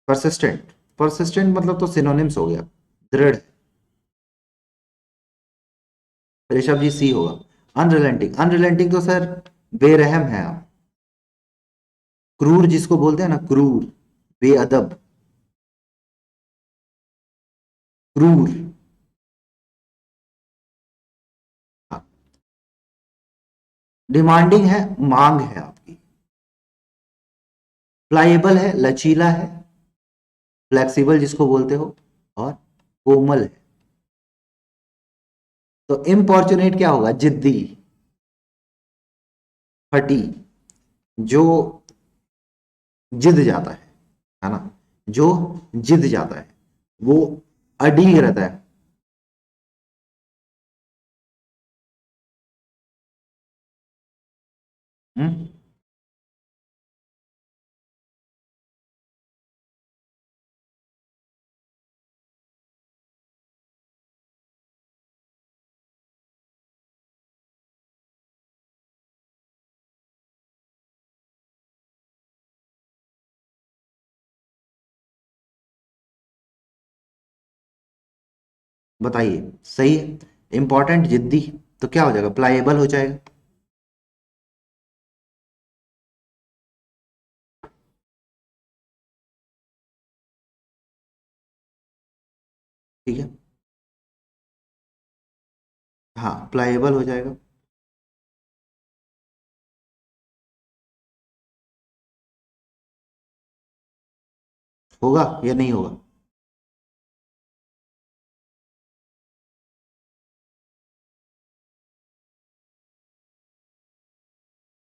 परसिस्टेंट, परसिस्टेंट मतलब तो सिनोनिम्स हो गया, दृढ़। ऋषभ जी सी होगा। अनरिलेंटिंग, अनरिलेंटिंग तो सर बेरहम है आप, क्रूर जिसको बोलते हैं ना, क्रूर, बेअदब, क्रूर। डिमांडिंग है, मांग है आपकी। प्लाइएबल है, लचीला है, फ्लेक्सिबल जिसको बोलते हो, और कोमल है। तो इम्पॉर्चुनेट क्या होगा, जिद्दी, फटी, जो जिद जाता है ना, जो जिद जाता है, वो अडीग रहता है। हम्म, बताइए, सही है। इंपॉर्टेंट, जिद्दी, तो क्या हो जाएगा, प्लाएबल हो जाएगा। ठीक है, हाँ प्लाएबल हो जाएगा। होगा या नहीं होगा?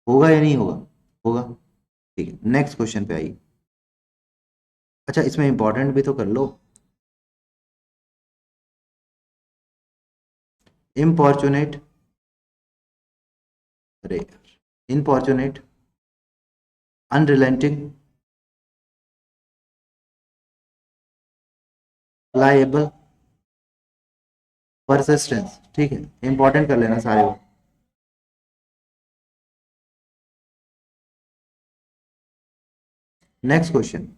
होगा या नहीं होगा? होगा। ठीक है, नेक्स्ट क्वेश्चन पे आइए। अच्छा, इसमें इंपॉर्टेंट भी तो कर लो। इम्पॉर्चुनेट, अरे इनफॉर्चुनेट, अनरिलेंटिंग, लाएबल, परसिस्टेंस। ठीक है, इंपॉर्टेंट कर लेना सारे को। Next question,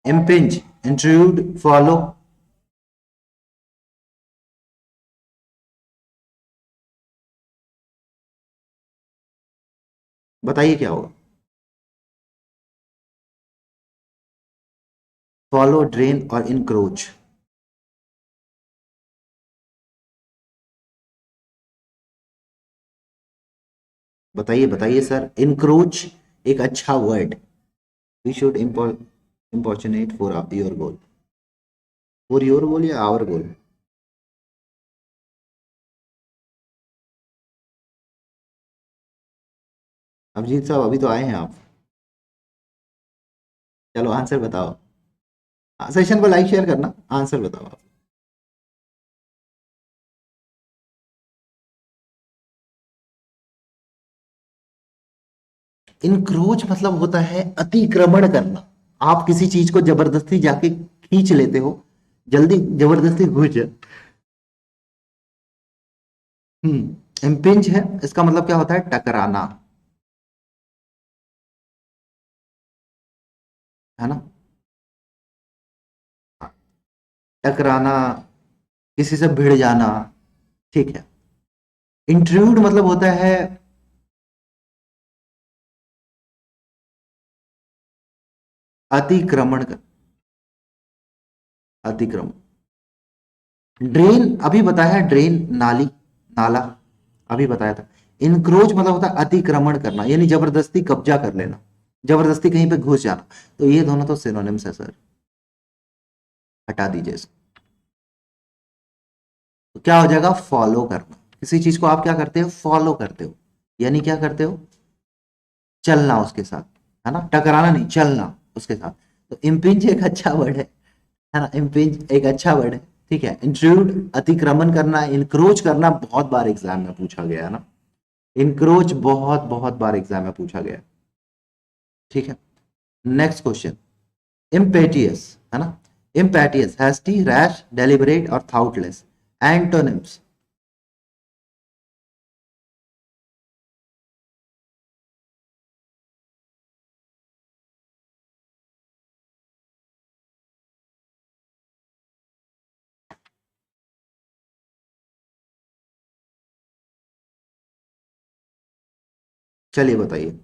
impinge, intrude, follow, बताइए क्या होगा। फॉलो, ड्रेन और इनक्रोच। बताइए बताइए सर, इनक्रोच एक अच्छा word. We should importunate for your goal, for your goal या आवर गोल? अभिजीत साहब अभी तो आए हैं आप। चलो आंसर बताओ। सेशन को लाइक शेयर करना, आंसर बताओ आप। इनक्रोच मतलब होता है अतिक्रमण करना। आप किसी चीज को जबरदस्ती जाके खींच लेते हो, जल्दी जबरदस्ती घुस जाए। इम्पिंज है, इसका मतलब क्या होता है, टकराना, है ना। टकराना, किसी से भिड़ जाना। ठीक है। इंट्रूड मतलब होता है, अतिक्रमण कर, अतिक्रमण। ड्रेन अभी बताया है, ड्रेन नाली, नाला, अभी बताया था। इनक्रोच मतलब होता है अतिक्रमण करना, यानी जबरदस्ती कब्जा कर लेना, जबरदस्ती कहीं पे घुस जाना। तो ये दोनों तो सिनोनिम्स है सर, हटा दीजिए इसको। तो क्या हो जाएगा, फॉलो करना। किसी चीज को आप क्या करते हो, फॉलो करते हो, यानी क्या करते हो, चलना उसके साथ, है ना, टकराना नहीं, चलना उसके साथ। तो इम्पिंज एक अच्छा वर्ड है ना, इम्पिंज एक अच्छा वर्ड है। ठीक है, इंट्रूड अतिक्रमण करना, इनक्रोच करना बहुत बार एग्जाम में पूछा गया है ना, इनक्रोच बहुत बहुत बार एग्जाम में पूछा गया है। ठीक है, नेक्स्ट क्वेश्चन, इम्पेटियस, है ना, इम्पेटियस, हैस्टी, रैश, डेलिबरेट और थाउटलेस, एंटोनिम्स। चलिए बताइए।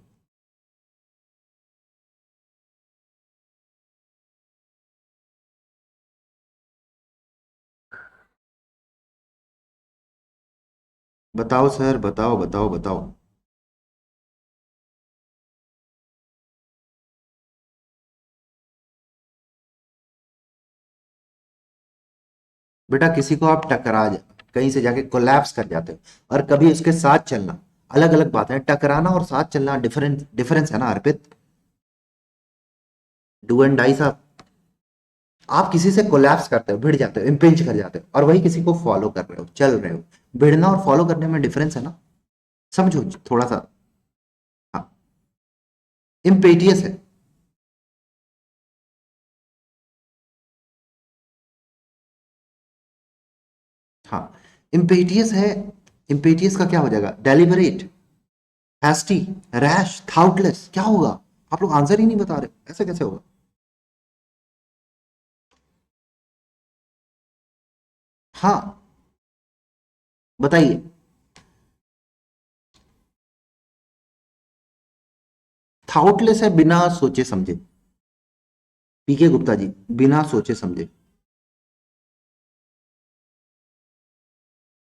बताओ सर, बताओ बताओ बताओ। बेटा किसी को आप टकरा जा, कहीं से जाके कोलैप्स कर जाते हो, और कभी उसके साथ चलना, अलग अलग बात है। टकराना और साथ चलना डिफरेंट डिफरेंस है ना अर्पित, डू एंड डाई साहब। आप किसी से कोलैप्स करते हो, भिड़ जाते हो, इम्पिंच कर जाते हो, और वही किसी को फॉलो कर रहे हो, चल रहे हो। भिड़ना और फॉलो करने में डिफरेंस है ना, समझो थोड़ा सा। हाँ, इम्पेटियस है। हाँ, इम्पेटियस है। इम्पेटियस का क्या हो जाएगा, डेलिबरेट, हैस्टी, रैश, थाउटलेस, क्या होगा? आप लोग आंसर ही नहीं बता रहे, ऐसे कैसे होगा? हाँ, बताइए। थाउटलेस है बिना सोचे समझे। पीके गुप्ता जी, बिना सोचे समझे।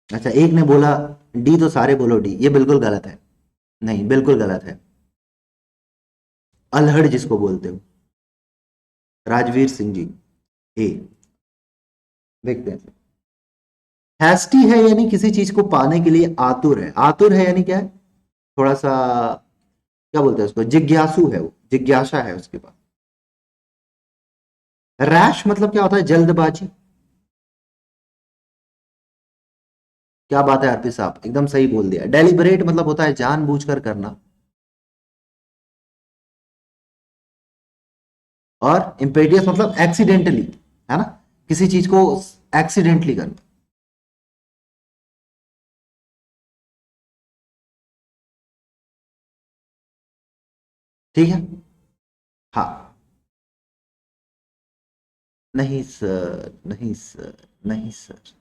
अच्छा, एक ने बोला डी तो सारे बोलो डी, ये बिल्कुल गलत है। नहीं, बिल्कुल गलत है। अल्हड़ जिसको बोलते हो, राजवीर सिंह जी। ए, देखते हैं। हैस्टी है यानी किसी चीज को पाने के लिए आतुर है। आतुर है यानी क्या है, थोड़ा सा, क्या बोलते हैं उसको, जिज्ञासु है वो, जिज्ञासा है उसके पास। रैश मतलब क्या होता है, जल्दबाजी। क्या बात है आरपी साहब, एकदम सही बोल दिया। डेलिबरेट मतलब होता है जानबूझकर करना। और इम्पेडियस मतलब एक्सीडेंटली, है ना, किसी चीज को एक्सीडेंटली करना। ठीक है। हाँ। नहीं सर, नहीं सर, नहीं सर।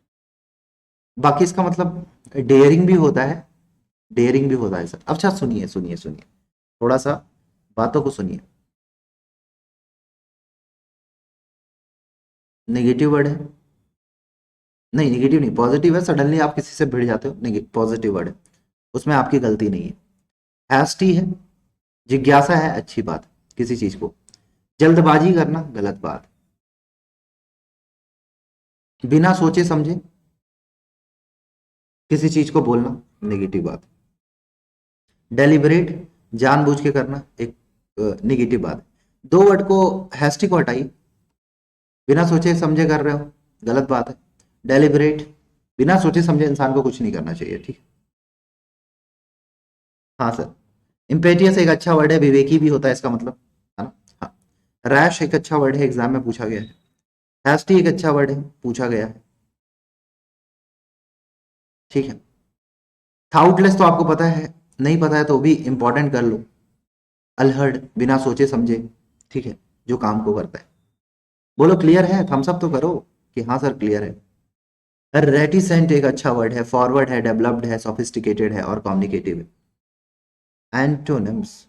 बाकी इसका मतलब डेयरिंग भी होता है, डेयरिंग भी होता है सर। अच्छा सुनिए सुनिए सुनिए, थोड़ा सा बातों को सुनिए। नेगेटिव वर्ड है। नहीं, नेगेटिव नहीं, पॉजिटिव है। सडनली आप किसी से भिड़ जाते हो, नेगेटिव पॉजिटिव वर्ड है, उसमें आपकी गलती नहीं है। हैस्टी है, जिज्ञासा है, अच्छी बात। किसी चीज को जल्दबाजी करना गलत बात। बिना सोचे समझे किसी चीज को बोलना नेगेटिव बात। डेलिबरेट, जानबूझ के करना, एक नेगेटिव बात है। दो वर्ड को, हैस्टी को हटाइए, बिना सोचे समझे कर रहे हो, गलत बात है। डेलिबरेट, बिना सोचे समझे इंसान को कुछ नहीं करना चाहिए, ठीक। हाँ सर। इम्पेटियस एक अच्छा वर्ड है, विवेकी भी होता है इसका मतलब, है ना। हाँ। रैश एक अच्छा वर्ड है, एग्जाम में पूछा गया है। हैस्टी एक अच्छा वर्ड है, पूछा गया है। ठीक है। थाउटलेस तो आपको पता है, नहीं पता है तो भी इंपॉर्टेंट कर लो। अल्हड़, बिना सोचे समझे, ठीक है, जो काम को करता है। बोलो क्लियर है, थम्स अप तो करो कि हाँ सर क्लियर है। रेटिसेंट एक अच्छा वर्ड है, फॉरवर्ड है, डेवलप्ड है, सोफिस्टिकेटेड है और कम्युनिकेटिव है। एंटोनिम्स।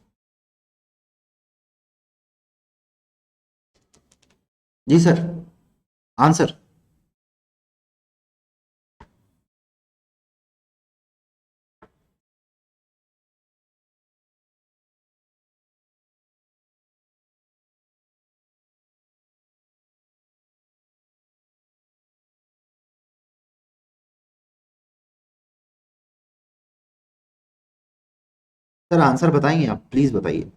जी सर, आंसर। सर आंसर बताएंगे आप, प्लीज बताइए।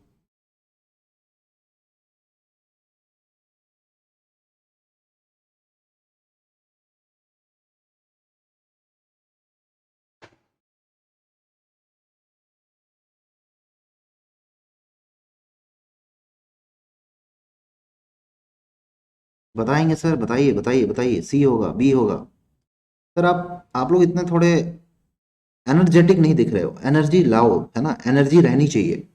बताएंगे सर, बताइए बताइए बताइए, सी होगा, बी होगा। सर आप लोग इतने थोड़े एनर्जेटिक नहीं दिख रहे हो, एनर्जी लाओ, है ना, एनर्जी रहनी चाहिए।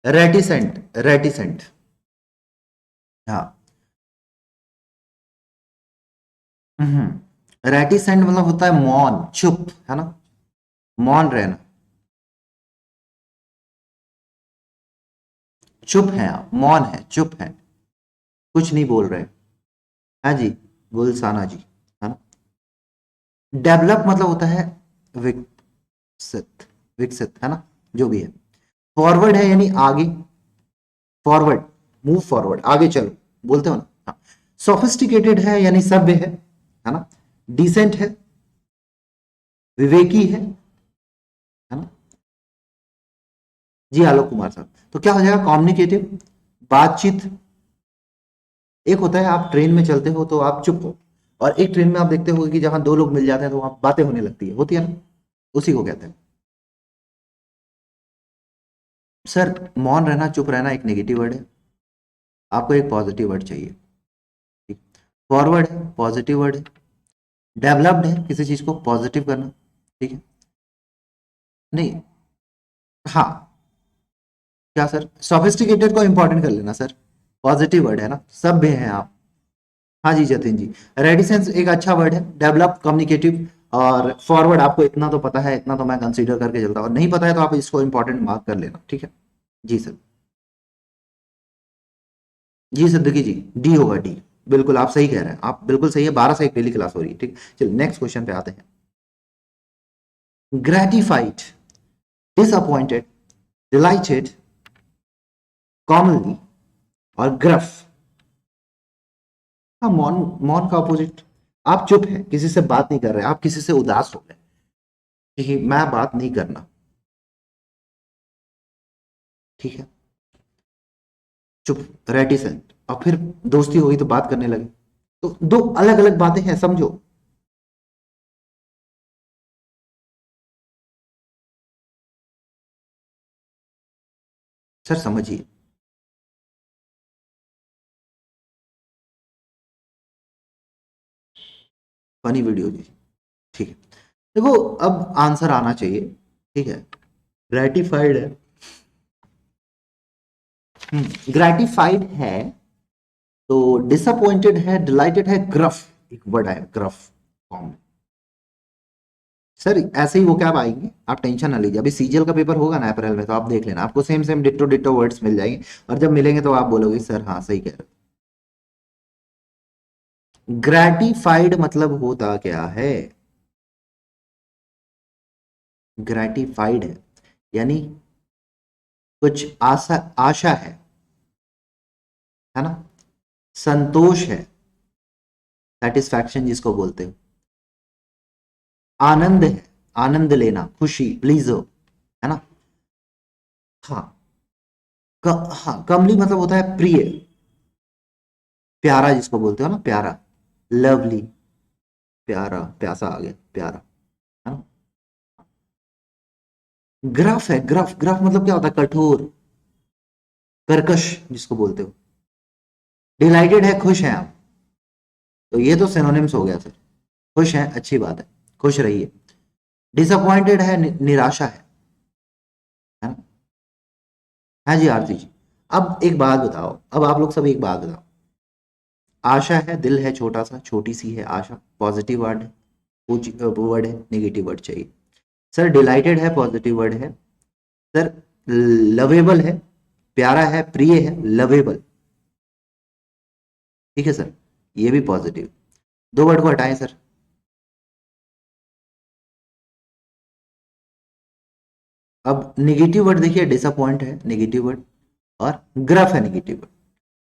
Reticent, reticent. हाँ। रेटिसेंट मतलब होता है मौन, चुप, है ना, मौन रहना। चुप है आप, मौन है, चुप है, कुछ नहीं बोल रहे। हाँ जी, गुलसाना जी, है ना। डेवलप मतलब होता है विकसित, विकसित, है ना, जो भी है। फॉरवर्ड है यानी आगे, फॉरवर्ड, मूव फॉरवर्ड, आगे चलो, बोलते हो ना। हाँ। सोफिस्टिकेटेड है यानी सभ्य है ना। डिसेंट है, विवेकी है ना। जी आलोक कुमार साहब, तो क्या हो जाएगा, कम्युनिकेटिव, बातचीत। एक होता है आप ट्रेन में चलते हो तो आप चुप हो, और एक ट्रेन में आप देखते हो कि जहां दो लोग मिल जाते हैं तो वहां बातें होने लगती है, होती है ना, उसी को कहते हैं। सर मौन रहना, चुप रहना एक नेगेटिव वर्ड है, आपको एक पॉजिटिव वर्ड चाहिए। ठीक। फॉरवर्ड है, पॉजिटिव वर्ड है। डेवलप्ड है, किसी चीज को पॉजिटिव करना, ठीक है। नहीं। हाँ। क्या सर, सोफिस्टिकेटेड को इंपॉर्टेंट कर लेना सर, पॉजिटिव वर्ड है ना, सभ्य हैं आप। हाँ जी जतिन जी, रेडिसेंस एक अच्छा वर्ड है, डेवलप, कम्युनिकेटिव और फॉरवर्ड। आपको इतना तो पता है, इतना तो मैं कंसीडर करके चलता हूँ, और नहीं पता है तो आप इसको इंपॉर्टेंट मार्क कर लेना, ठीक है। जी सर। जी सिद्दीकी जी, डी होगा, डी। बिल्कुल आप सही कह रहे हैं, आप बिल्कुल सही है, 12 से 1 डेली क्लास हो रही है, ठीक। चलिए नेक्स्ट क्वेश्चन पे आते हैं। ग्रेटिफाइड, डिसअपॉइंटेड, डिलाइटेड, कॉमनली और ग्रफ। हाँ, मौन, मौन का अपोजिट। आप चुप हैं, किसी से बात नहीं कर रहे, आप किसी से उदास हो गए कि मैं बात नहीं करना, ठीक है। चुप, रेटिसेंट, और फिर दोस्ती हुई तो बात करने लगे, तो दो अलग अलग बातें हैं, समझो। सर समझिए। फनी वीडियो जी, ठीक है। देखो, अब आंसर आना चाहिए, ठीक है। ग्रेटिफाइड है, ग्रेटिफाइड है, तो डिसअपॉइंटेड है, डिलाइटेड है, ग्रफ एक वर्ड है, ग्रफ फॉर्म में। सर ऐसे ही वो क्या आएंगे, आप टेंशन ना लीजिए, अभी सीजीएल का पेपर होगा ना अप्रैल में, तो आप देख लेना, आपको same same ditto ditto words मिल जाएंगे, और जब मिलेंगे तो आप बोलोगे सर हाँ सही कह रहे हो। ग्रेटिफाइड मतलब होता क्या है? ग्रेटिफाइड है यानी कुछ आशा, आशा है ना, संतोष है, सेटिस्फैक्शन जिसको बोलते हो, आनंद है, आनंद लेना, खुशी, प्लीजर, है ना। हाँ, हाँ, कमली मतलब होता है प्रिय, प्यारा जिसको बोलते हो ना, प्यारा, लवली, प्यारा, प्यासा आ गया, प्यारा, है ना। ग्रफ है, ग्रफ, ग्रफ मतलब क्या होता है, कठोर, कर्कश जिसको बोलते हो। डिलाइटेड है, खुश हैं आप, तो ये तो सिनोनिम्स हो गया सर। खुश हैं, अच्छी बात है, खुश रहिए। डिसअपॉइंटेड है, निराशा है ना। हाँ जी आरती जी। अब एक बात बताओ, अब आप लोग सब एक बात बताओ, आशा है, दिल है छोटा सा, छोटी सी है आशा, पॉजिटिव वर्ड है, वर्ड है, नेगेटिव वर्ड चाहिए। सर डिलाइटेड है, पॉजिटिव वर्ड है। सर लवेबल है, प्यारा है, प्रिय है, लवेबल, ठीक है सर, ये भी पॉजिटिव। दो वर्ड को हटाएं सर। अब निगेटिव वर्ड देखिए, डिसअपॉइंट है नेगेटिव वर्ड, और ग्रफ है नेगेटिव वर्ड,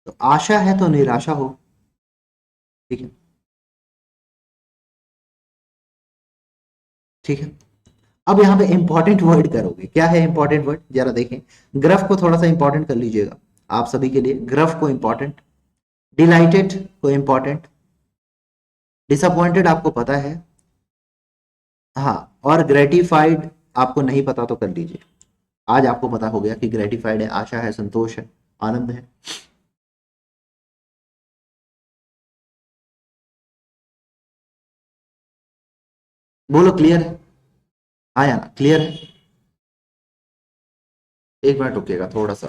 तो आशा है तो निराशा हो, ठीक है, ठीक है। अब यहाँ पे इंपॉर्टेंट वर्ड करोगे, क्या है इंपॉर्टेंट वर्ड जरा देखें। ग्रफ को थोड़ा सा इंपॉर्टेंट कर लीजिएगा, आप सभी के लिए ग्रफ को इंपॉर्टेंट, डिलाइटेड को इंपॉर्टेंट, डिसअपॉइंटेड आपको पता है, हाँ, और ग्रेटिफाइड आपको नहीं पता तो कर लीजिए। आज आपको पता हो गया कि ग्रेटिफाइड है, आशा है, संतोष है, आनंद है। बोलो क्लियर है, हाँ या ना, क्लियर है। एक मिनट रुकिएगा थोड़ा सा।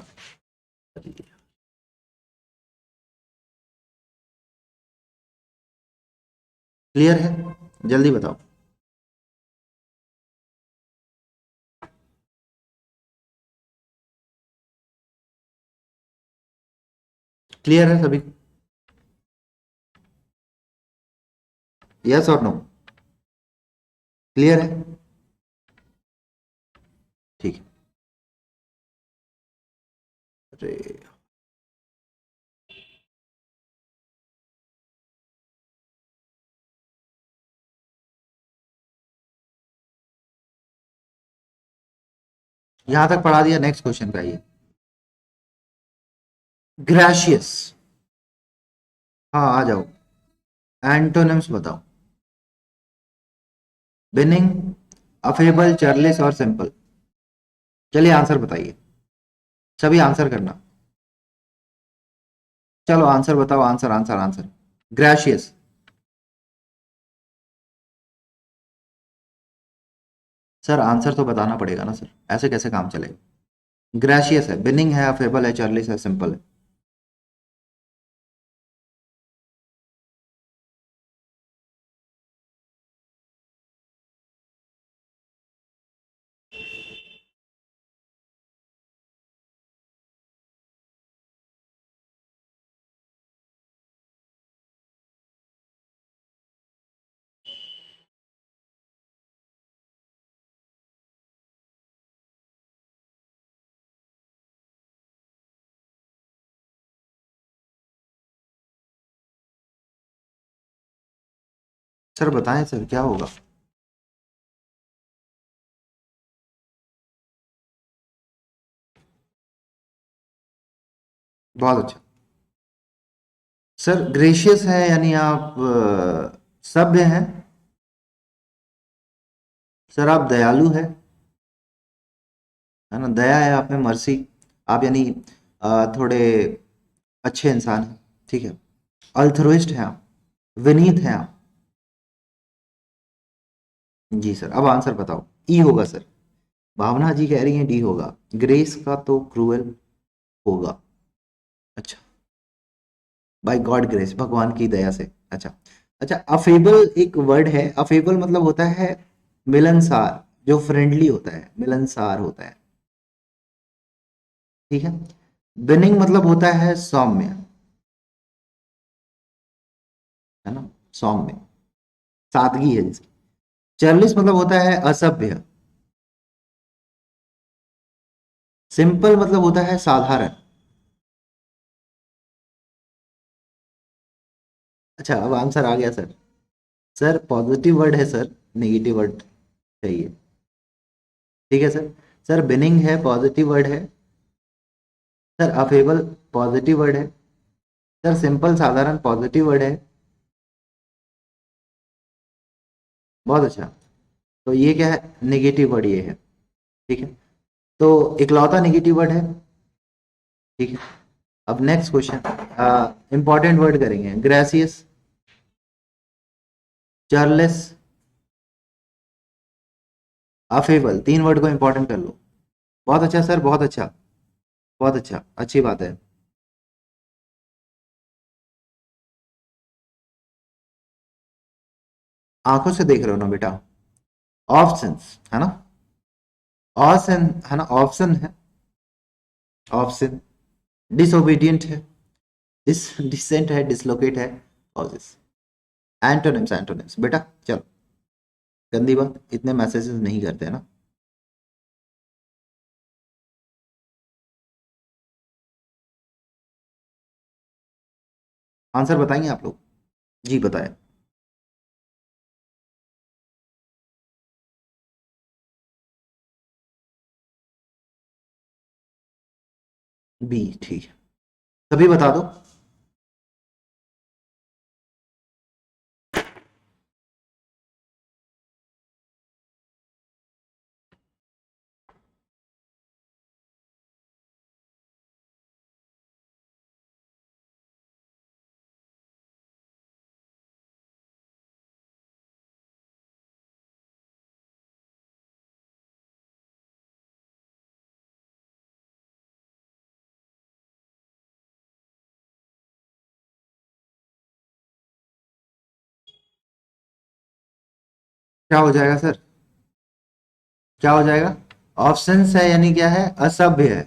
क्लियर है, जल्दी बताओ। क्लियर है सभी? यस और नो? क्लियर है, ठीक है। अरे, यहां तक पढ़ा दिया, नेक्स्ट क्वेश्चन पे आइए। ग्रेशियस, हाँ आ जाओ, एंटोनिम्स बताओ। बिनिंग, अफेबल, चर्लिस और सिंपल। चलिए आंसर बताइए, सभी आंसर करना। चलो आंसर बताओ, answer answer answer. Gracious. Sir answer तो बताना पड़ेगा ना सर, ऐसे कैसे काम चलेगा। ग्रेशियस है, बिनिंग है, अफेबल है, चर्लिस है, सिंपल है। सर बताएं सर क्या होगा। बहुत अच्छा। सर ग्रेशियस है यानी आप सभ्य हैं। सर आप दयालु है ना, दया है आप में, मर्सी। आप यानी थोड़े अच्छे इंसान हैं, ठीक है। अल्थरुइस्ट हैं आप, विनीत हैं आप। जी सर, अब आंसर बताओ। ई होगा सर। भावना जी कह रही हैं डी होगा। ग्रेस का तो क्रूएल होगा। अच्छा, बाय गॉड ग्रेस, भगवान की दया से। अच्छा। अच्छा, अफेबल एक वर्ड है। अफेबल मतलब होता है मिलनसार, जो फ्रेंडली होता है, मिलनसार होता है, ठीक है। बिनिंग मतलब होता है सौम्य, है ना, सौम्य, सादगी है जिसकी। चार्लिस मतलब होता है असभ्य। सिंपल मतलब होता है साधारण। अच्छा, अब आंसर आ गया सर। सर पॉजिटिव वर्ड है सर, नेगेटिव वर्ड चाहिए, ठीक है सर। सर बिनिंग है, पॉजिटिव वर्ड है। सर अफेबल पॉजिटिव वर्ड है। सर सिंपल साधारण पॉजिटिव वर्ड है। बहुत अच्छा। तो ये क्या है, नेगेटिव वर्ड ये है, ठीक है। तो इकलौता नेगेटिव वर्ड है, ठीक है। अब नेक्स्ट क्वेश्चन, इंपॉर्टेंट वर्ड करेंगे। ग्रेसियस, चार्लेस, अफेबल, तीन वर्ड को इंपॉर्टेंट कर लो। बहुत अच्छा सर, बहुत अच्छा, बहुत अच्छा, अच्छी बात है। आंखों से देख रहे हो ना बेटा। ऑप्शंस है ना, ऑप्शन है ना, ऑप्शन है, ऑप्शन। डिसोबीडियंट है, डिसेंट है, डिसलोकेट है, ऑजिस। एंटोनिम्स, एंटोनिम्स बेटा। चलो, गंदी बात, इतने मैसेजेस नहीं करते हैं ना। आंसर बताएंगे आप लोग? जी बताएं। बी, ठीक है। सभी बता दो। क्या हो जाएगा सर? क्या हो जाएगा? ऑप्शंस है यानी क्या है, असभ्य है।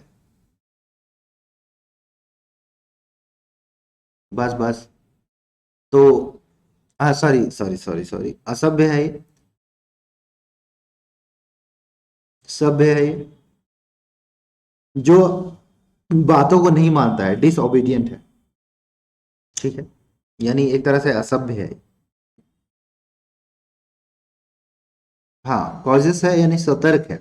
बस बस। तो हाँ, सॉरी सॉरी सॉरी सॉरी, असभ्य है ये, सभ्य है ये, जो बातों को नहीं मानता है, डिसओबीडियंट है, ठीक है। यानी एक तरह से असभ्य है। हाँ, कॉजेस है यानी सतर्क है।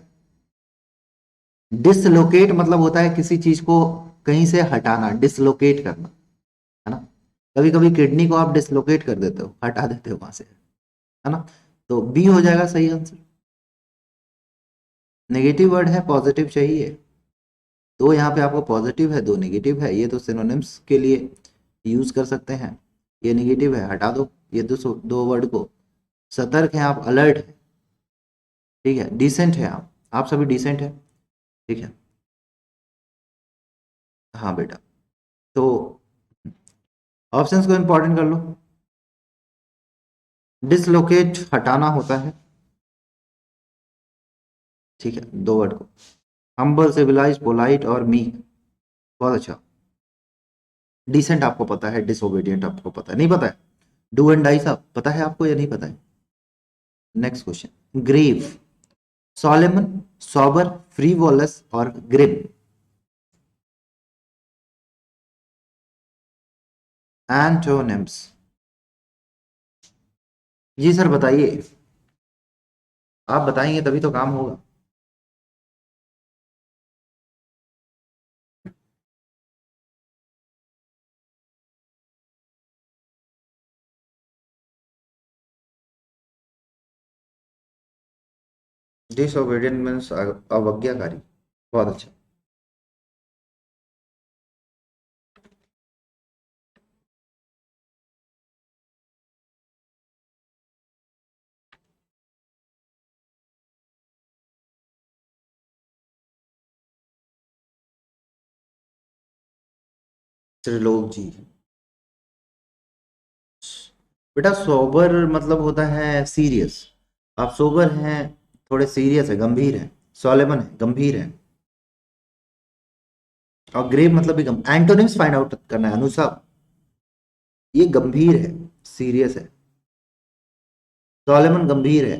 डिसलोकेट मतलब होता है किसी चीज को कहीं से हटाना, डिसलोकेट करना, है ना। कभी कभी किडनी को आप डिसलोकेट कर देते हो, हटा देते हो वहां से, है ना। तो बी हो जाएगा सही आंसर। नेगेटिव वर्ड है, पॉजिटिव चाहिए। दो यहाँ पे आपको पॉजिटिव है, दो नेगेटिव है, ये तो सिनोनिम्स के लिए यूज कर सकते हैं। ये नेगेटिव है, हटा दो ये दो दो वर्ड को। सतर्क है आप, अलर्ट है, ठीक है। डिसेंट है आप सभी डिसेंट है, ठीक है। हाँ बेटा। तो ऑप्शंस को इंपॉर्टेंट कर लो। डिसलोकेट हटाना होता है, ठीक है, दो वर्ड को। हम्बल, सिविलाइज, पोलाइट और मीक। बहुत अच्छा। डिसेंट आपको पता है, डिसोबीडियंट आपको पता है, नहीं पता है? डू एंड डाई साहब पता है आपको या नहीं पता है? Next question. ग्रेव, सॉलेमन, सॉबर, फ्रीवॉलस और ग्रिम। एंटोनिम्स। जी सर बताइए, आप बताएंगे तभी तो काम होगा। डिसोबीडिएंट मीन्स अवज्ञाकारी। बहुत अच्छा। त्रिलोक जी। बेटा सोबर मतलब होता है सीरियस। आप सोबर हैं, थोड़े सीरियस है, गंभीर है। सोलेमन है, गंभीर है। और ग्रेव मतलब भी एंटोनिम्स फाइंड आउट करना है अनुसार। ये गंभीर है, सीरियस है। सोलेमन गंभीर है।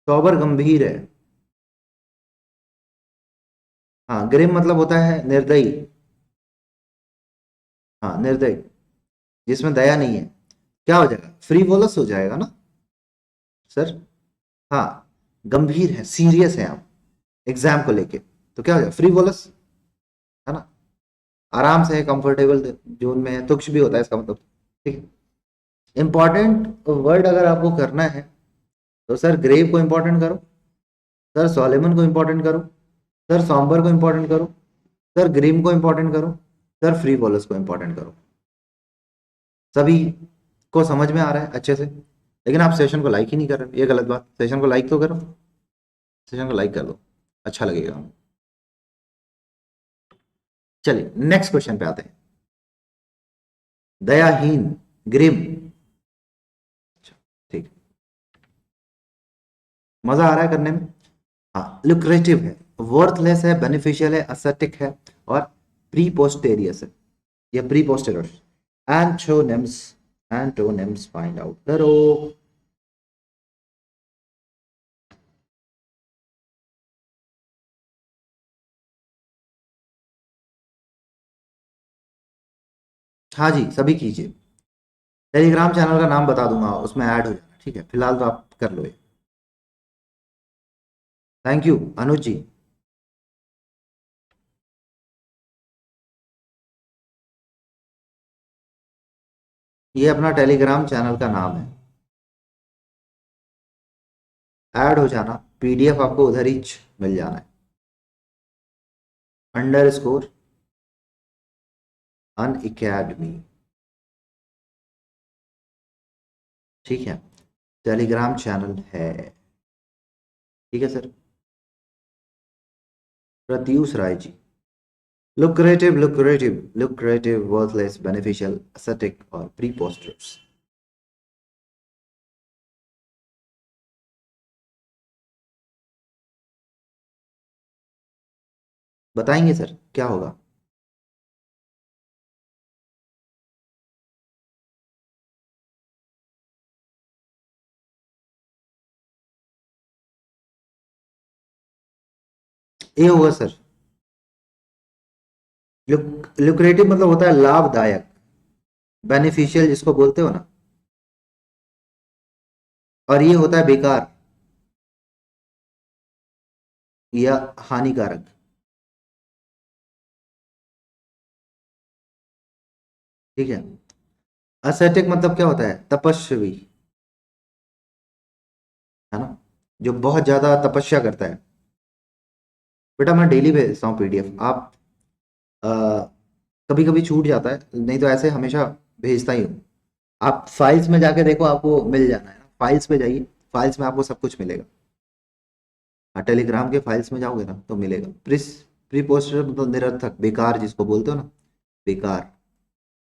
सोबर गंभीर है। हाँ, ग्रेव मतलब होता है निर्दयी। हाँ, निर्दयी, जिसमें दया नहीं है। क्या हो जाएगा, फ्रीवोलस हो जाएगा ना सर। हाँ, गंभीर है, सीरियस है आप एग्जाम को लेके, तो क्या हो जाएगा, फ्रीवोलस, है ना। आराम से है, कंफर्टेबल जोन में है, तो कुछ भी होता है इसका मतलब। ठीक है। इंपॉर्टेंट वर्ड अगर आपको करना है तो सर ग्रेव को इंपॉर्टेंट करो, सर सोलेमन को इंपॉर्टेंट करो, सर सॉम्बर को इंपॉर्टेंट करो, सर ग्रीम को इंपॉर्टेंट करो, सर फ्री बॉलर्स को इंपॉर्टेंट करो। सभी को समझ में आ रहा है अच्छे से। लेकिन आप सेशन को लाइक ही नहीं कर रहे, ये गलत बात। सेशन को लाइक तो करो, सेशन को लाइक कर दो, अच्छा लगेगा। चलिए नेक्स्ट क्वेश्चन पे आते हैं। दयाहीन, ग्रिम। अच्छा, ठीक। मजा आ रहा है करने में। हाँ, लुक्रेटिव है, वर्थलेस है, बेनिफिशियल है, असेटिक है, और प्रीपोस्टेरियस है, या प्रीपोस्टेरियस। एंटोनिम्स, एंटोनिम्स फाइंड आउट करो। हाँ जी, सभी कीजिए। टेलीग्राम चैनल का नाम बता दूंगा, उसमें ऐड हो जाना, ठीक है। फिलहाल तो आप कर लो ये। थैंक यू अनुज जी। ये अपना टेलीग्राम चैनल का नाम है, ऐड हो जाना। पीडीएफ आपको उधर ही मिल जाना है। अंडर स्कोर अन अकेडमी, ठीक है। टेलीग्राम चैनल है, ठीक है sir. Pratyush Rai ji. Lucrative, lucrative, lucrative, worthless, beneficial, aesthetic और प्रीपोस्टर्स। बताएंगे सर क्या होगा। ये होगा सर। लुक्रेटिव मतलब होता है लाभदायक, बेनिफिशियल जिसको बोलते हो ना, और ये होता है बेकार या हानिकारक। ठीक है। असेटिक मतलब क्या होता है, तपस्वी, है ना, जो बहुत ज्यादा तपस्या करता है। बेटा मैं डेली भेजता हूँ पीडीएफ, आप कभी कभी छूट जाता है, नहीं तो ऐसे हमेशा भेजता ही हूँ। आप फाइल्स में जाके देखो, आपको मिल जाना है। फाइल्स में जाइए, फाइल्स में आपको सब कुछ मिलेगा। हाँ, टेलीग्राम के फाइल्स में जाओगे ना तो मिलेगा। प्री पोस्टर मतलब निरर्थक, बेकार जिसको बोलते हो ना, बेकार,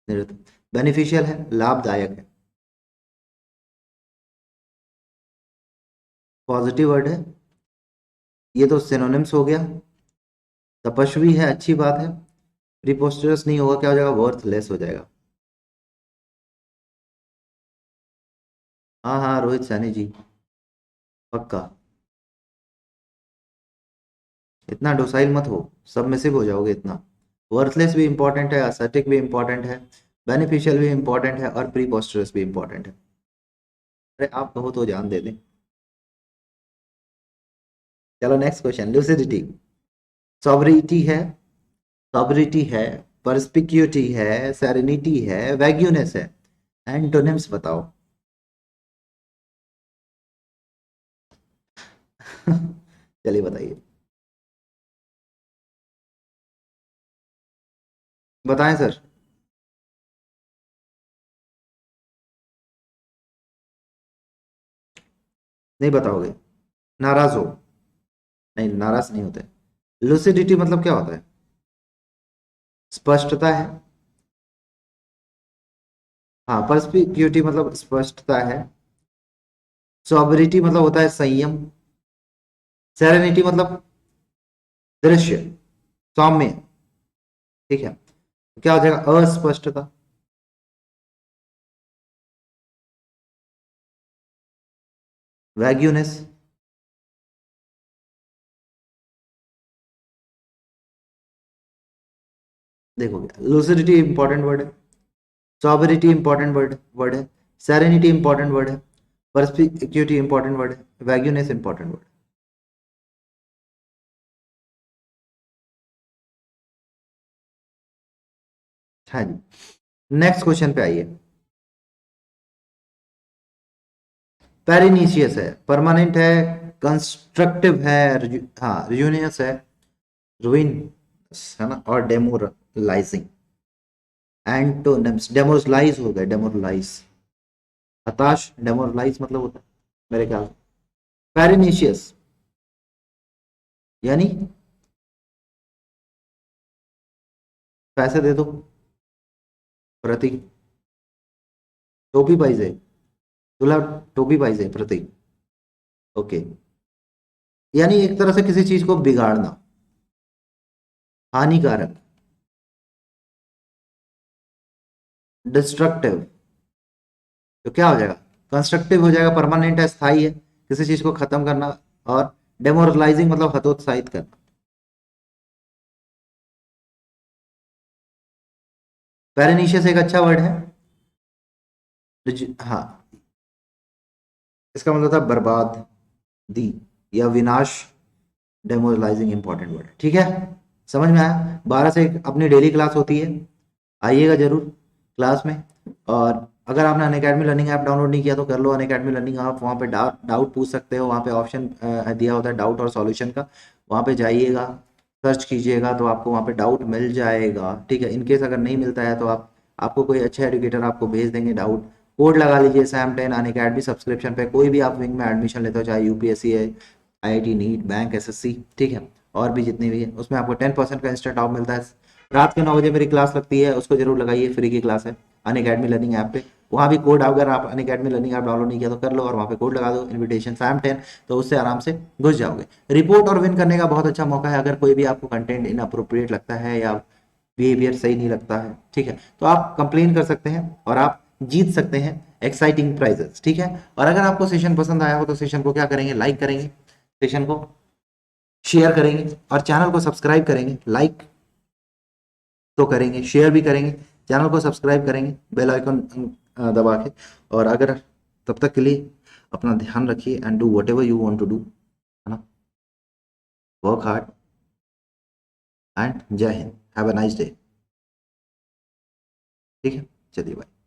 निरर्थक। बेनिफिशियल है, लाभदायक है, पॉजिटिव वर्ड है। ये तो सिनोनिम्स हो गया। तपस्वी है, अच्छी बात है। प्रीपोस्टरस नहीं होगा, क्या हो जाएगा, वर्थलेस हो जाएगा। हाँ हाँ, रोहित सैनी जी, पक्का। इतना डोसाइल मत हो, सबमिसिव हो जाओगे इतना। वर्थलेस भी इंपॉर्टेंट है, असर्टिक भी इंपॉर्टेंट है, बेनिफिशियल भी इंपॉर्टेंट है, और प्रीपोस्टरस भी इंपॉर्टेंट है। अरे आप कहो तो जान दे दें। चलो नेक्स्ट क्वेश्चन, लूसिडिटी। सॉबरिटी है, सॉबरिटी है, परस्पिक्यूटी है, सेरेनिटी है, वैग्यूनेस है। एंटोनिम्स बताओ। चलिए बताइए। बताएं सर। नहीं बताओगे? नाराज हो? नहीं, नाराज नहीं होते। लूसिडिटी मतलब क्या होता है? स्पष्टता है। हाँ, पर्सपिक्यूटी मतलब स्पष्टता है। सॉबरिटी मतलब होता है संयम। सेरेनिटी मतलब दृश्य, सौम्य। ठीक है, क्या हो जाएगा? अस्पष्टता। वैग्यूनेस। देखोगे, लूसिडिटी इंपॉर्टेंट वर्ड है, सॉबरिटी इंपॉर्टेंट वर्ड वर्ड है, सेरेनिटी इंपॉर्टेंट वर्ड है, परस्पिक्यूटी इंपॉर्टेंट वर्ड है, वैग्यूनेस इंपॉर्टेंट वर्ड। हाँ जी, नेक्स्ट क्वेश्चन पे आइए। पेरिनीशियस है, परमानेंट है, कंस्ट्रक्टिव है, हाँ रियूनियस है, रुइन है ना, और डेमोरलाइजिंग। एंटोनिम्स, डेमोरलाइज हो गए, डेमोरलाइज। हताश, डेमोरलाइज मतलब होता है मेरे ख्याल से। पेरिनीशियस यानी पैसे दे दो, प्रतीक। टोपी पाइजे, दूल्हा टोपी पाइजे, प्रतीक। ओके, यानी एक तरह से किसी चीज को बिगाड़ना, हानिकारक। डिस्ट्रक्टिव, तो क्या हो जाएगा? कंस्ट्रक्टिव हो जाएगा, परमानेंट है, स्थायी है, किसी चीज को खत्म करना। और डेमोरलाइजिंग मतलब हतोत्साहित करना। पेरिनीशियस एक अच्छा वर्ड है। हाँ, इसका मतलब था बर्बाद, दी, या विनाश। डेमोरलाइजिंग इंपॉर्टेंट वर्ड, ठीक है। समझ में आया? 12 से 1 अपनी डेली क्लास होती है, आइएगा जरूर क्लास में। और अगर आपने अनअकैडमी लर्निंग ऐप डाउनलोड नहीं किया तो कर लो अनअकैडमी लर्निंग। आप वहाँ पे डाउट पूछ सकते हो, वहाँ पे ऑप्शन दिया होता है डाउट और सॉल्यूशन का, वहाँ पे जाइएगा, सर्च कीजिएगा तो आपको वहाँ पे डाउट मिल जाएगा, ठीक है। इनकेस अगर नहीं मिलता है तो आप, आपको कोई अच्छे एजुकेटर आपको भेज देंगे डाउट। कोड लगा लीजिए SAM10 अनअकैडमी सब्सक्रिप्शन पे, कोई भी आप विंग में एडमिशन लेते हो, चाहे यूपीएससी है, IIT नीट, बैंक, SSC, ठीक है, और भी जितनी भी है, उसमें आपको 10% का इंस्टेंट ऑफ मिलता है। रात के 9 बजे मेरी क्लास लगती है, उसको जरूर लगाइए, फ्री की क्लास है अनअकैडमी लर्निंग ऐप पे। वहाँ भी कोड, अगर आप अनअकैडमी लर्निंग ऐप डाउनलोड नहीं किया तो कर लो, और वहाँ पे कोड लगा दो इन्विटेशन SAM10, तो उससे आराम से घुस जाओगे। रिपोर्ट और विन करने का बहुत अच्छा मौका है, अगर कोई भी आपको कंटेंट इनअप्रोप्रिएट लगता है या बिहेवियर सही नहीं लगता है, ठीक है, तो आप कंप्लेन कर सकते हैं और आप जीत सकते हैं एक्साइटिंग प्राइजेस, ठीक है। और अगर आपको सेशन पसंद आया हो तो सेशन को क्या करेंगे? लाइक करेंगे, सेशन को शेयर करेंगे, और चैनल को सब्सक्राइब करेंगे। लाइक तो करेंगे, शेयर भी करेंगे, चैनल को सब्सक्राइब करेंगे, बेल आइकन दबा के। और अगर, तब तक के लिए अपना ध्यान रखिए and do whatever you want to do, है ना। Work hard and Jai Hind, have a nice day. ठीक है, चलिए बाय।